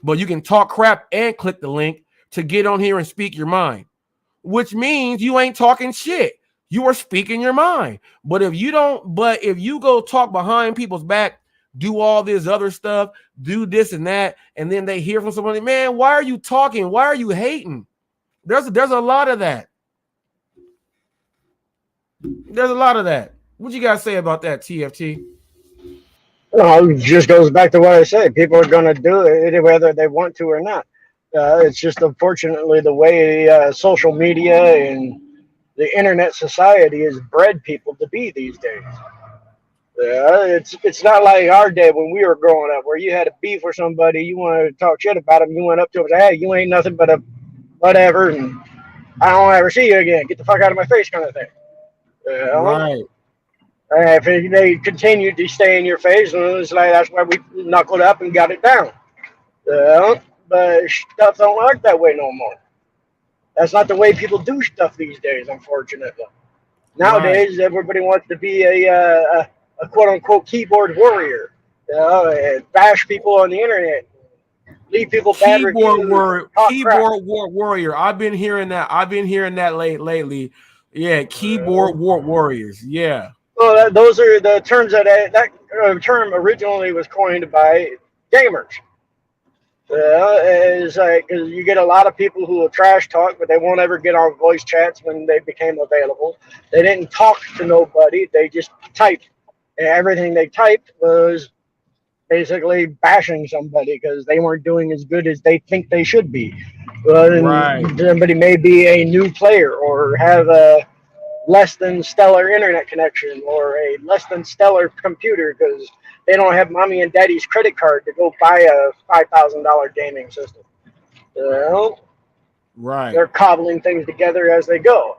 Speaker 2: but you can talk crap and click the link to get on here and speak your mind, which means you ain't talking shit. You are speaking your mind. But if you go talk behind people's back, do all this other stuff, do this and that, and then they hear from somebody, "Man, why are you talking? Why are you hating?" There's a lot of that. What you guys say about that, TFT?
Speaker 13: Well, it just goes back to what I say. People are going to do it whether they want to or not. It's just unfortunately the way social media and the internet society has bred people to be these days. It's not like our day when we were growing up, where you had a beef with somebody, you wanted to talk shit about them, you went up to them and said, "Hey, you ain't nothing but a whatever, and I don't ever see you again. Get the fuck out of my face," kind of thing.
Speaker 2: Right.
Speaker 13: If they continued to stay in your face, and it's like that's why we knuckled up and got it down. But stuff don't work that way no more. That's not the way people do stuff these days, unfortunately. Nowadays, everybody wants to be a quote unquote keyboard warrior, and bash people on the internet, leave people bad reviews.
Speaker 2: Keyboard warrior. I've been hearing that lately. Yeah, keyboard warriors. Yeah.
Speaker 13: Well, those are the terms that term originally was coined by gamers. It's like, 'cause you get a lot of people who will trash talk, but they won't ever get on voice chats when they became available. They didn't talk to nobody; they just typed, and everything they typed was basically bashing somebody because they weren't doing as good as they think they should be.
Speaker 2: Right.
Speaker 13: Somebody may be a new player or have a less than stellar internet connection or a less than stellar computer because they don't have mommy and daddy's credit card to go buy a $5,000 gaming system.
Speaker 2: Right.
Speaker 13: They're cobbling things together as they go.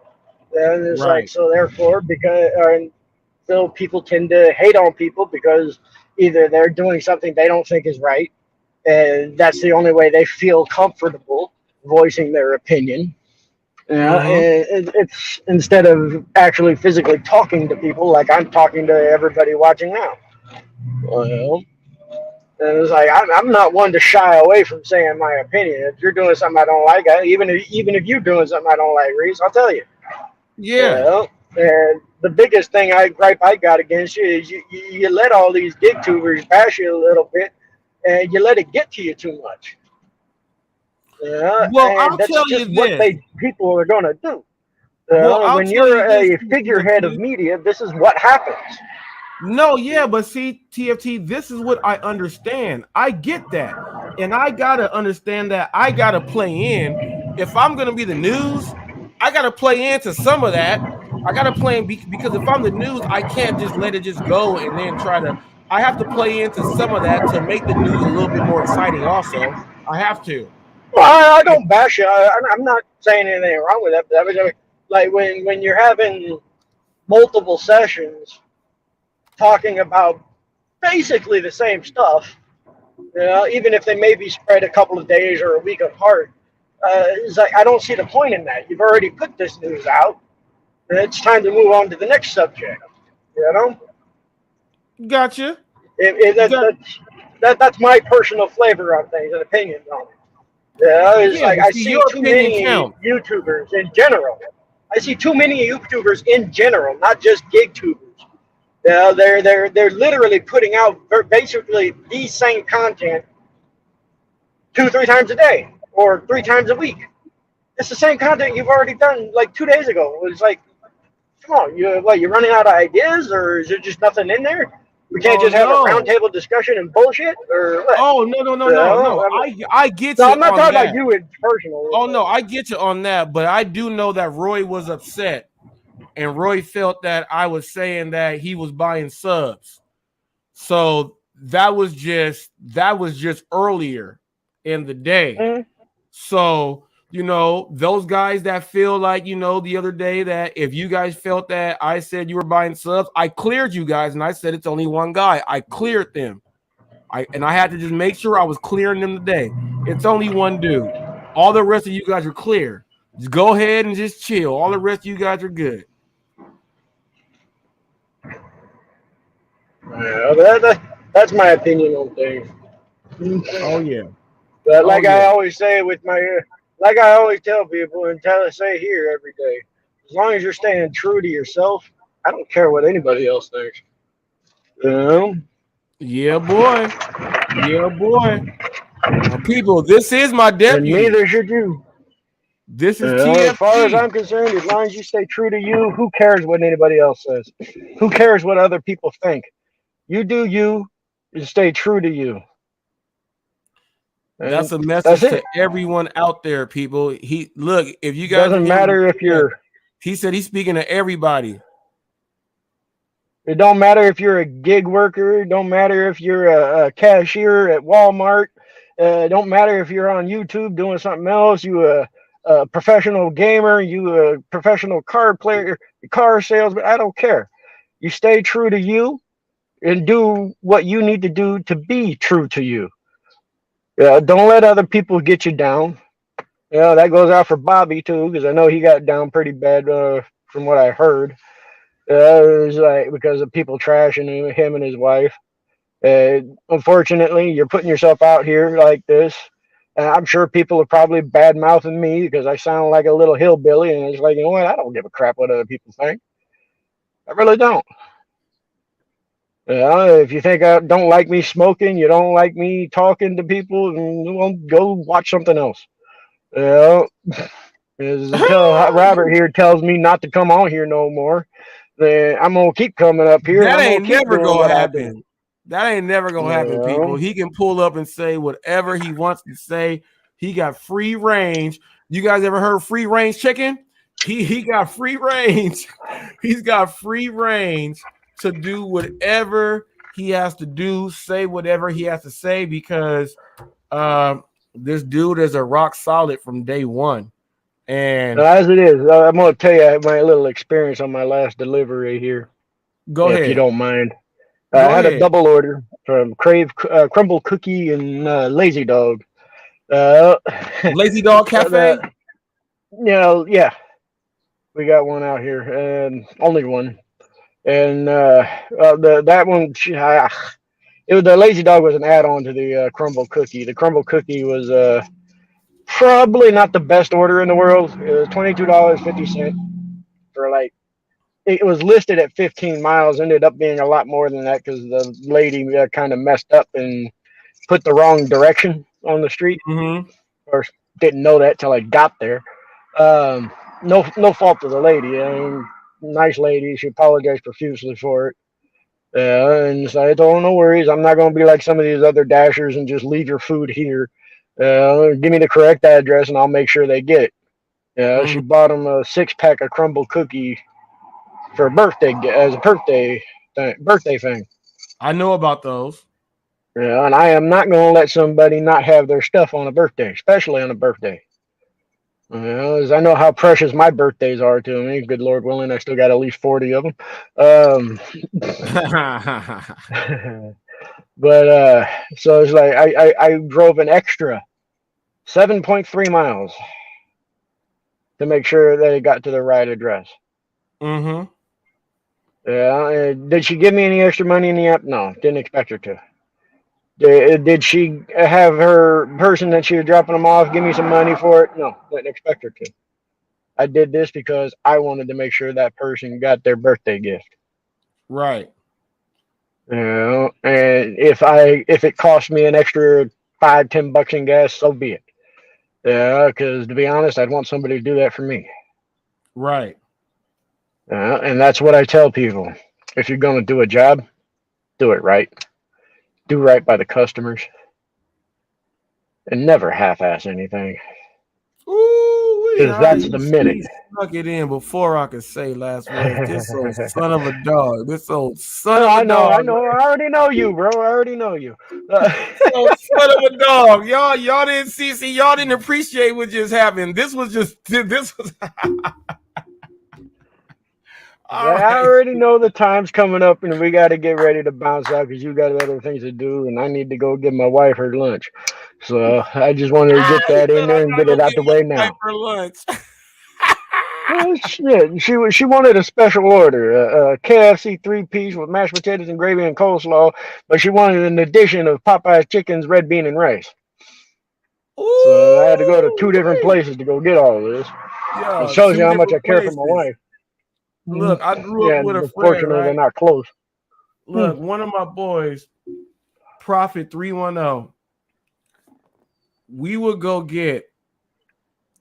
Speaker 13: And it's like, so therefore, so people tend to hate on people because either they're doing something they don't think is right, and that's the only way they feel comfortable voicing their opinion. It's instead of actually physically talking to people like I'm talking to everybody watching now. Well, and it's like I'm not one to shy away from saying my opinion. If you're doing something I don't like, even if you're doing something I don't like, Reese, I'll tell you.
Speaker 2: Yeah.
Speaker 13: And the biggest thing gripe I got against you is you let all these gig tubers bash you a little bit, and you let it get to you too much. Yeah,
Speaker 2: Well,
Speaker 13: and
Speaker 2: I'll
Speaker 13: that's
Speaker 2: tell you
Speaker 13: just what
Speaker 2: this.
Speaker 13: people are gonna do.
Speaker 2: Well, I'll
Speaker 13: When
Speaker 2: tell
Speaker 13: you're
Speaker 2: you this,
Speaker 13: a figurehead of
Speaker 2: TFT.
Speaker 13: media, this is what happens.
Speaker 2: No, yeah, but see, TFT, this is what I understand. I get that. And I gotta understand that I gotta play in. If I'm gonna be the news, I gotta play into some of that. I gotta play in because if I'm the news, I can't just let it just go and then try to. I have to play into some of that to make the news a little bit more exciting. Also, I have to.
Speaker 13: Well, I don't bash you. I'm not saying anything wrong with that. But I mean, like when you're having multiple sessions talking about basically the same stuff, even if they may be spread a couple of days or a week apart, it's like I don't see the point in that. You've already put this news out. And it's time to move on to the next subject. You know?
Speaker 2: Gotcha.
Speaker 13: That's my personal flavor on things and opinions on it. Yeah, it's
Speaker 2: Yeah,
Speaker 13: like
Speaker 2: but
Speaker 13: I
Speaker 2: see,
Speaker 13: see
Speaker 2: your
Speaker 13: too
Speaker 2: opinion
Speaker 13: many
Speaker 2: counts.
Speaker 13: YouTubers in general. I see too many YouTubers in general, not just gig tubers. Yeah, they're literally putting out basically the same content 2-3 times a day or 3 times a week. It's the same content you've already done like 2 days ago. It's like, come on, you're running out of ideas, or is there just nothing in there? We can't
Speaker 2: Oh
Speaker 13: just have a
Speaker 2: no.
Speaker 13: roundtable discussion and bullshit, or what?
Speaker 2: Oh no. I get
Speaker 13: No,
Speaker 2: you
Speaker 13: I'm not
Speaker 2: on
Speaker 13: talking about
Speaker 2: that.
Speaker 13: you in personal.
Speaker 2: Oh no, I get you on that, but I do know that Roy was upset, and Roy felt that I was saying that he was buying subs. So that was just earlier in the day.
Speaker 13: Mm-hmm.
Speaker 2: So those guys that feel like the other day that if you guys felt that I said you were buying subs, I cleared you guys, and I said it's only one guy. I cleared them. I had to just make sure I was clearing them today. It's only one dude. All the rest of you guys are clear. Just go ahead and just chill. All the rest of you guys are good.
Speaker 13: Yeah, that's my opinion on things.
Speaker 2: Oh yeah.
Speaker 13: But
Speaker 2: Oh
Speaker 13: like I
Speaker 2: yeah.
Speaker 13: always say like I always tell people and say here every day, as long as you're staying true to yourself, I don't care what anybody else thinks.
Speaker 2: Yeah, boy. Yeah, boy. Now, people, this is my
Speaker 13: And
Speaker 2: deputy.
Speaker 13: neither should you.
Speaker 2: This is
Speaker 13: As far as
Speaker 2: TFT.
Speaker 13: I'm concerned, as long as you stay true to you, who cares what anybody else says? Who cares what other people think? You do you and stay true to you. And
Speaker 2: That's a
Speaker 13: that's
Speaker 2: message
Speaker 13: it.
Speaker 2: to everyone out there, people. If you guys are
Speaker 13: Doesn't
Speaker 2: getting
Speaker 13: matter if you're
Speaker 2: he said he's speaking to everybody.
Speaker 13: It don't matter if you're a gig worker. It don't matter if you're a cashier at Walmart. It don't matter if you're on YouTube doing something else. You a professional gamer. You a professional car player, car salesman. I don't care. You stay true to you and do what you need to do to be true to you. Don't let other people get you down. That goes out for Bobby too, because I know he got down pretty bad from what I heard. It was like because of people trashing him and his wife. Unfortunately, you're putting yourself out here like this. I'm sure people are probably bad mouthing me because I sound like a little hillbilly, and it's like, you know what? I don't give a crap what other people think. I really don't. If you think I don't like me smoking, you don't like me talking to people, well, go watch something else. Until Robert here tells me not to come on here no more, then I'm gonna keep coming up here and
Speaker 2: That
Speaker 13: I'm gonna
Speaker 2: ain't
Speaker 13: keep
Speaker 2: never
Speaker 13: doing
Speaker 2: gonna
Speaker 13: what I do.
Speaker 2: happen. That ain't never gonna happen, people. He can pull up and say whatever he wants to say. He got free range. You guys ever heard free range chicken? He got free range. He's got free range to do whatever he has to do, say whatever he has to say, because this dude is a rock solid from day one. And
Speaker 13: As it is, I'm gonna tell you my little experience on my last delivery here,
Speaker 2: go
Speaker 13: if you
Speaker 2: ahead.
Speaker 13: don't mind.
Speaker 2: Go
Speaker 13: I had a
Speaker 2: ahead.
Speaker 13: double order from Crave Crumble Cookie and Lazy Dog.
Speaker 2: Lazy Dog Cafe.
Speaker 13: Yeah, we got one out here, and only one. And that one, it was the Lazy Dog was an add-on to the Crumble Cookie. The Crumble Cookie was probably not the best order in the world. It was $22.50 for like it was listed at 15 miles, ended up being a lot more than that because the lady kind of messed up and put the wrong direction on the street.
Speaker 2: Mm-hmm.
Speaker 13: Or didn't know that till I got there. Um, no fault of the lady. I mean, nice lady. She apologized profusely for it. And so I told her, no worries. I'm not going to be like some of these other dashers and just leave your food here. Give me the correct address and I'll make sure they get it. She bought them a 6-pack of crumble cookie for a birthday as a birthday thing.
Speaker 2: I know about those.
Speaker 13: Yeah, and I am not going to let somebody not have their stuff on a birthday, especially on a birthday. As I know how precious my birthdays are to me. Good Lord willing, I still got at least 40 of them. But so it's like I drove an extra 7.3 miles to make sure that it got to the right address.
Speaker 2: Mm-hmm.
Speaker 13: Yeah. Did she give me any extra money in the app? No, didn't expect her to. Did she have her person that she was dropping them off give me some money for it? No, didn't expect her to. I did this because I wanted to make sure that person got their birthday gift.
Speaker 2: Right.
Speaker 13: And if it cost me an extra $5-10 in gas, so be it. Yeah, because to be honest, I'd want somebody to do that for me.
Speaker 2: Right.
Speaker 13: And that's what I tell people. If you're going to do a job, do it right. Do right by the customers. And never half-ass anything.
Speaker 2: Ooh,
Speaker 13: because that's the minute.
Speaker 2: He snuck it in before I could say last words. This old son of a dog. This old son of a dog.
Speaker 13: I know. I already know you, bro. I already know you.
Speaker 2: Old son of a dog. Y'all didn't see. Y'all didn't appreciate what just happened. This was.
Speaker 13: I already know the time's coming up, and we got to get ready to bounce out because you got other things to do, and I need to go give my wife her lunch. So I just wanted to get that in there and get it out the way now.
Speaker 2: For lunch.
Speaker 13: Oh, shit. She wanted a special order, a KFC 3-piece with mashed potatoes and gravy and coleslaw, but she wanted an addition of Popeye's chickens, red bean, and rice.
Speaker 2: Ooh,
Speaker 13: so I had to go to 2 different places to go get all of this.
Speaker 2: Yeah,
Speaker 13: it shows you how much I care for my wife.
Speaker 2: Look, I grew up with a friend,
Speaker 13: unfortunately,
Speaker 2: right?
Speaker 13: they're not close.
Speaker 2: Look, one of my boys, Prophet 310, we would go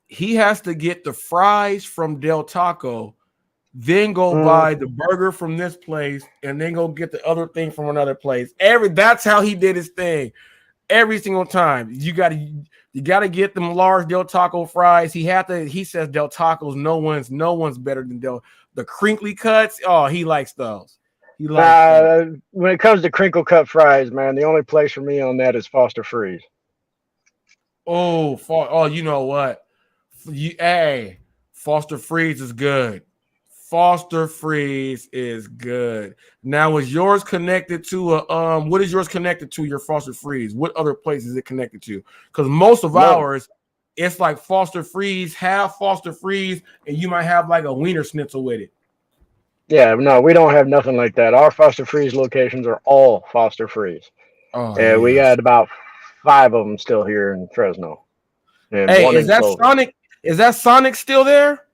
Speaker 2: he has to get the fries from Del Taco, then go buy the burger from this place, and then go get the other thing from another place. That's how he did his thing. Every single time. You gotta get them large Del Taco fries. He says Del Tacos, no one's better than the crinkly cuts. Oh, he likes those. He likes
Speaker 13: when it comes to crinkle cut fries, man, the only place for me on that is Foster Freeze.
Speaker 2: Oh, you know what? Foster Freeze is good. Foster Freeze is good. Now, is yours connected to what is yours connected to, your Foster Freeze? What other place is it connected to? Because most of ours, it's like Foster Freeze, half Foster Freeze, and you might have like a wiener schnitzel with it.
Speaker 13: Yeah, no, we don't have nothing like that. Our Foster Freeze locations are all Foster Freeze. We got about 5 of them still here in Fresno. And
Speaker 2: is that Sonic? Is that Sonic still there?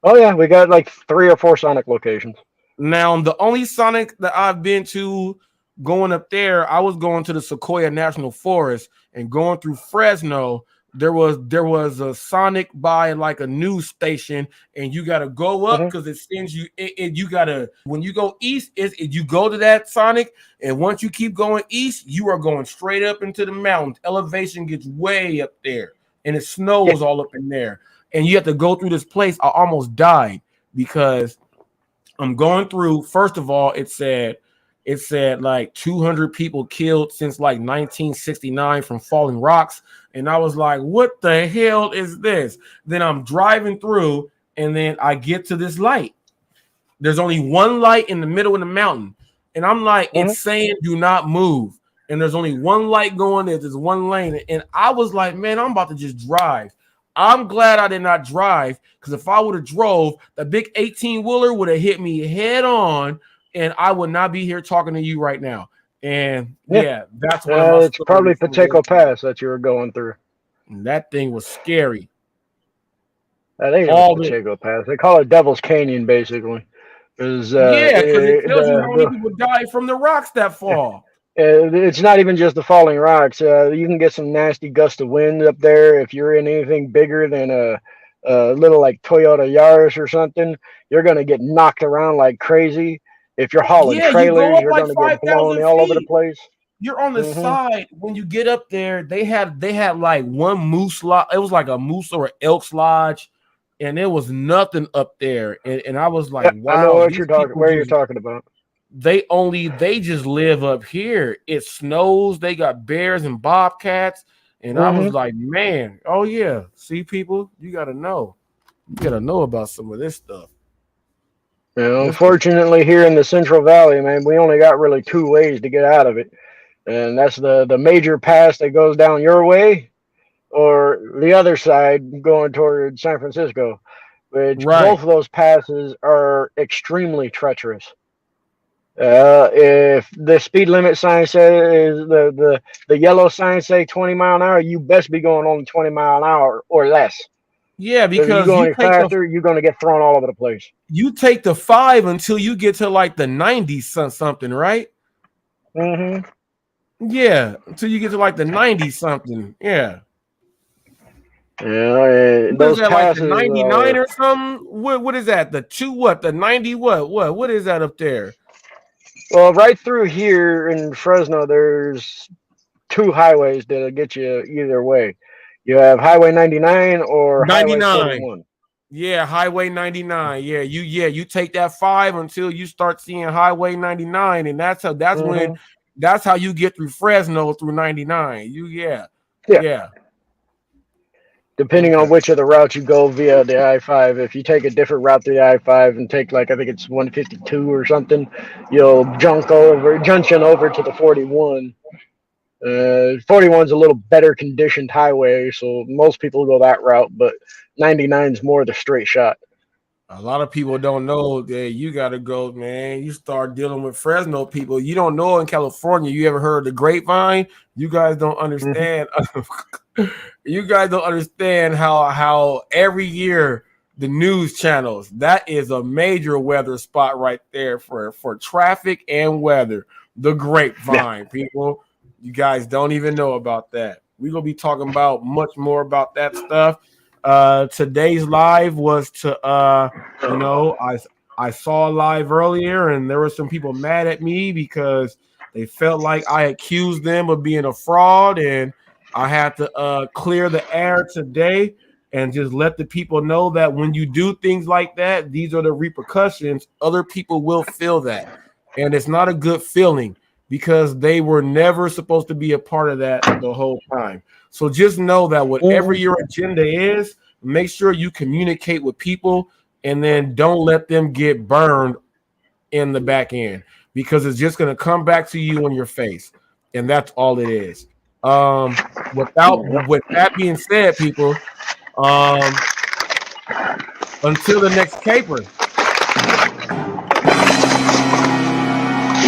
Speaker 13: Oh yeah, we got like 3 or 4 Sonic locations.
Speaker 2: Now, the only Sonic that I've been to going up there, I was going to the Sequoia National Forest, and going through Fresno, there was a Sonic by like a news station, and you got to go up because it sends you. You got to, when you go east, you go to that Sonic, and once you keep going east, you are going straight up into the mountains. Elevation gets way up there, and it snows all up in there. And you have to go through this place. I almost died because I'm going through. First of all, it said like 200 people killed since like 1969 from falling rocks. And I was like, what the hell is this? Then I'm driving through, and then I get to this light. There's only one light in the middle of the mountain. And I'm like, it's saying do not move. And there's only one light going there. There's one lane. And I was like, man, I'm about to just drive. I'm glad I did not drive, because if I would have drove, the big 18-wheeler would have hit me head on, and I would not be here talking to you right now. And that's what
Speaker 13: it's probably Pacheco Pass that you were going through.
Speaker 2: And that thing was scary.
Speaker 13: I think it was Pacheco Pass. They call it Devil's Canyon, basically. Because
Speaker 2: Yeah, because it tells you how many people died from the rocks that fall.
Speaker 13: it's not even just the falling rocks. You can get some nasty gust of wind up there if you're in anything bigger than a little like Toyota Yaris or something. You're gonna get knocked around like crazy. If you're hauling
Speaker 2: Yeah, you go
Speaker 13: trailers,
Speaker 2: up
Speaker 13: you're
Speaker 2: like
Speaker 13: gonna get blown
Speaker 2: 5,000
Speaker 13: all over the
Speaker 2: feet.
Speaker 13: place.
Speaker 2: You're on the side when you get up there. They had like one moose lodge. It was like a moose or an elk's lodge, and there was nothing up there. And I was like, wow,
Speaker 13: I know what
Speaker 2: these
Speaker 13: you're talking.
Speaker 2: people
Speaker 13: Where you're talking about.
Speaker 2: They just live up here. It snows. They got bears and bobcats. And I was like, man, oh yeah. See, people, you gotta know. You gotta know about some of this stuff.
Speaker 13: Unfortunately, here in the Central Valley, man, we only got really two ways to get out of it. And that's the major pass that goes down your way, or the other side going toward San Francisco, which both of those passes are extremely treacherous. If the speed limit sign says the yellow sign say 20 mile an hour, you best be going only 20 mile an hour or less.
Speaker 2: Yeah, because
Speaker 13: if you go any faster, you're going to get thrown all over the place.
Speaker 2: You take the 5 until you get to like the 90 something, right? Yeah, until you get to like the 90 something. Yeah.
Speaker 13: Yeah,
Speaker 2: those passes, like the 99 or something. What is that? The 90 what is that up there?
Speaker 13: Well, right through here in Fresno, there's 2 highways that'll get you either way. You have Highway 99 or
Speaker 2: 99.
Speaker 13: Highway 41.
Speaker 2: Yeah, Highway 99. Yeah, you take that 5 until you start seeing Highway 99, and that's how you get through Fresno through 99. Yeah.
Speaker 13: Depending on which of the routes you go via the I-5, if you take a different route through the I-5 and take like I think it's 152 or something, you'll junction over to the 41. 41's a little better conditioned highway, so most people go that route, but 99's more the straight shot.
Speaker 2: A lot of people don't know that you got to go, man. You start dealing with Fresno people. You don't know in California. You ever heard of the grapevine? You guys don't understand. You guys don't understand how every year the news channels, that is a major weather spot right there for traffic and weather. The grapevine, people. You guys don't even know about that. We're going to be talking about much more about that stuff. Today's live was to I saw a live earlier, and there were some people mad at me because they felt like I accused them of being a fraud, and I had to clear the air today and just let the people know that when you do things like that, these are the repercussions. Other people will feel that, and it's not a good feeling because they were never supposed to be a part of that the whole time. So just know that whatever your agenda is, make sure you communicate with people and then don't let them get burned in the back end because it's just going to come back to you in your face. And that's all it is. With that being said, people, until the next caper.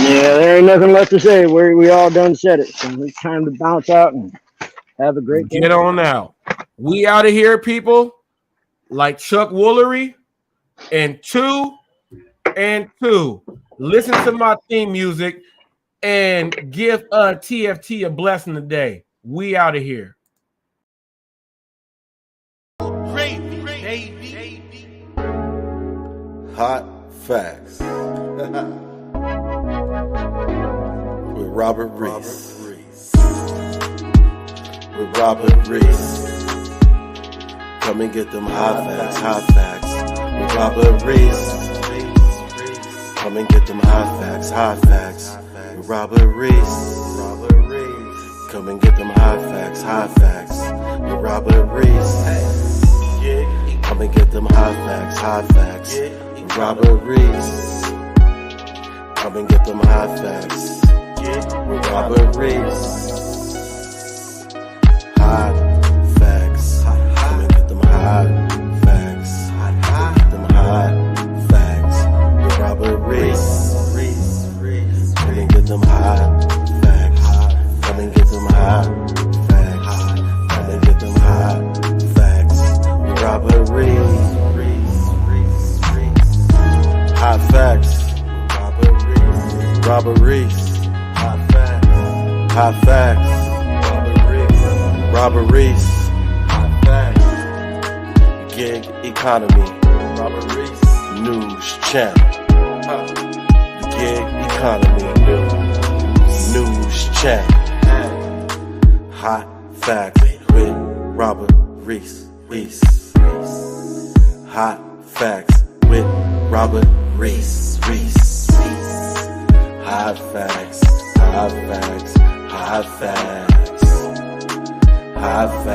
Speaker 13: Yeah, there ain't nothing left to say. We all done said it. So it's time to bounce out and have a great day.
Speaker 2: Get on out. We out of here, people. Like Chuck Woolery and 2 and 2. Listen to my theme music and give TFT a blessing today. We out of here.
Speaker 1: Hot facts with Robert Reese. With Robert Reese. Come and get them hot facts with Robert Reese. Come and get them hot facts with Robert Reese. Come and get them hot facts with Robert Reese. Come and get them hot facts with Robert Reese. Come and get them hot facts with Robert Reese. Hot facts. Come and get them hot facts. Get them hot facts with Robert Reese. Come and get them hot facts. Come and get them hot facts. Come and get them hot facts with Robert Reese. Hot facts. Robert Reese. Hot facts. Hot facts. Robert Reese. Robert Reese. Hot facts. Gig economy. Robert Reese. News channel. The gig economy. News channel. Hot facts with Robert Reese. Hot facts with Robert Reese. Hot facts. Hot facts. Hot facts. Hot facts.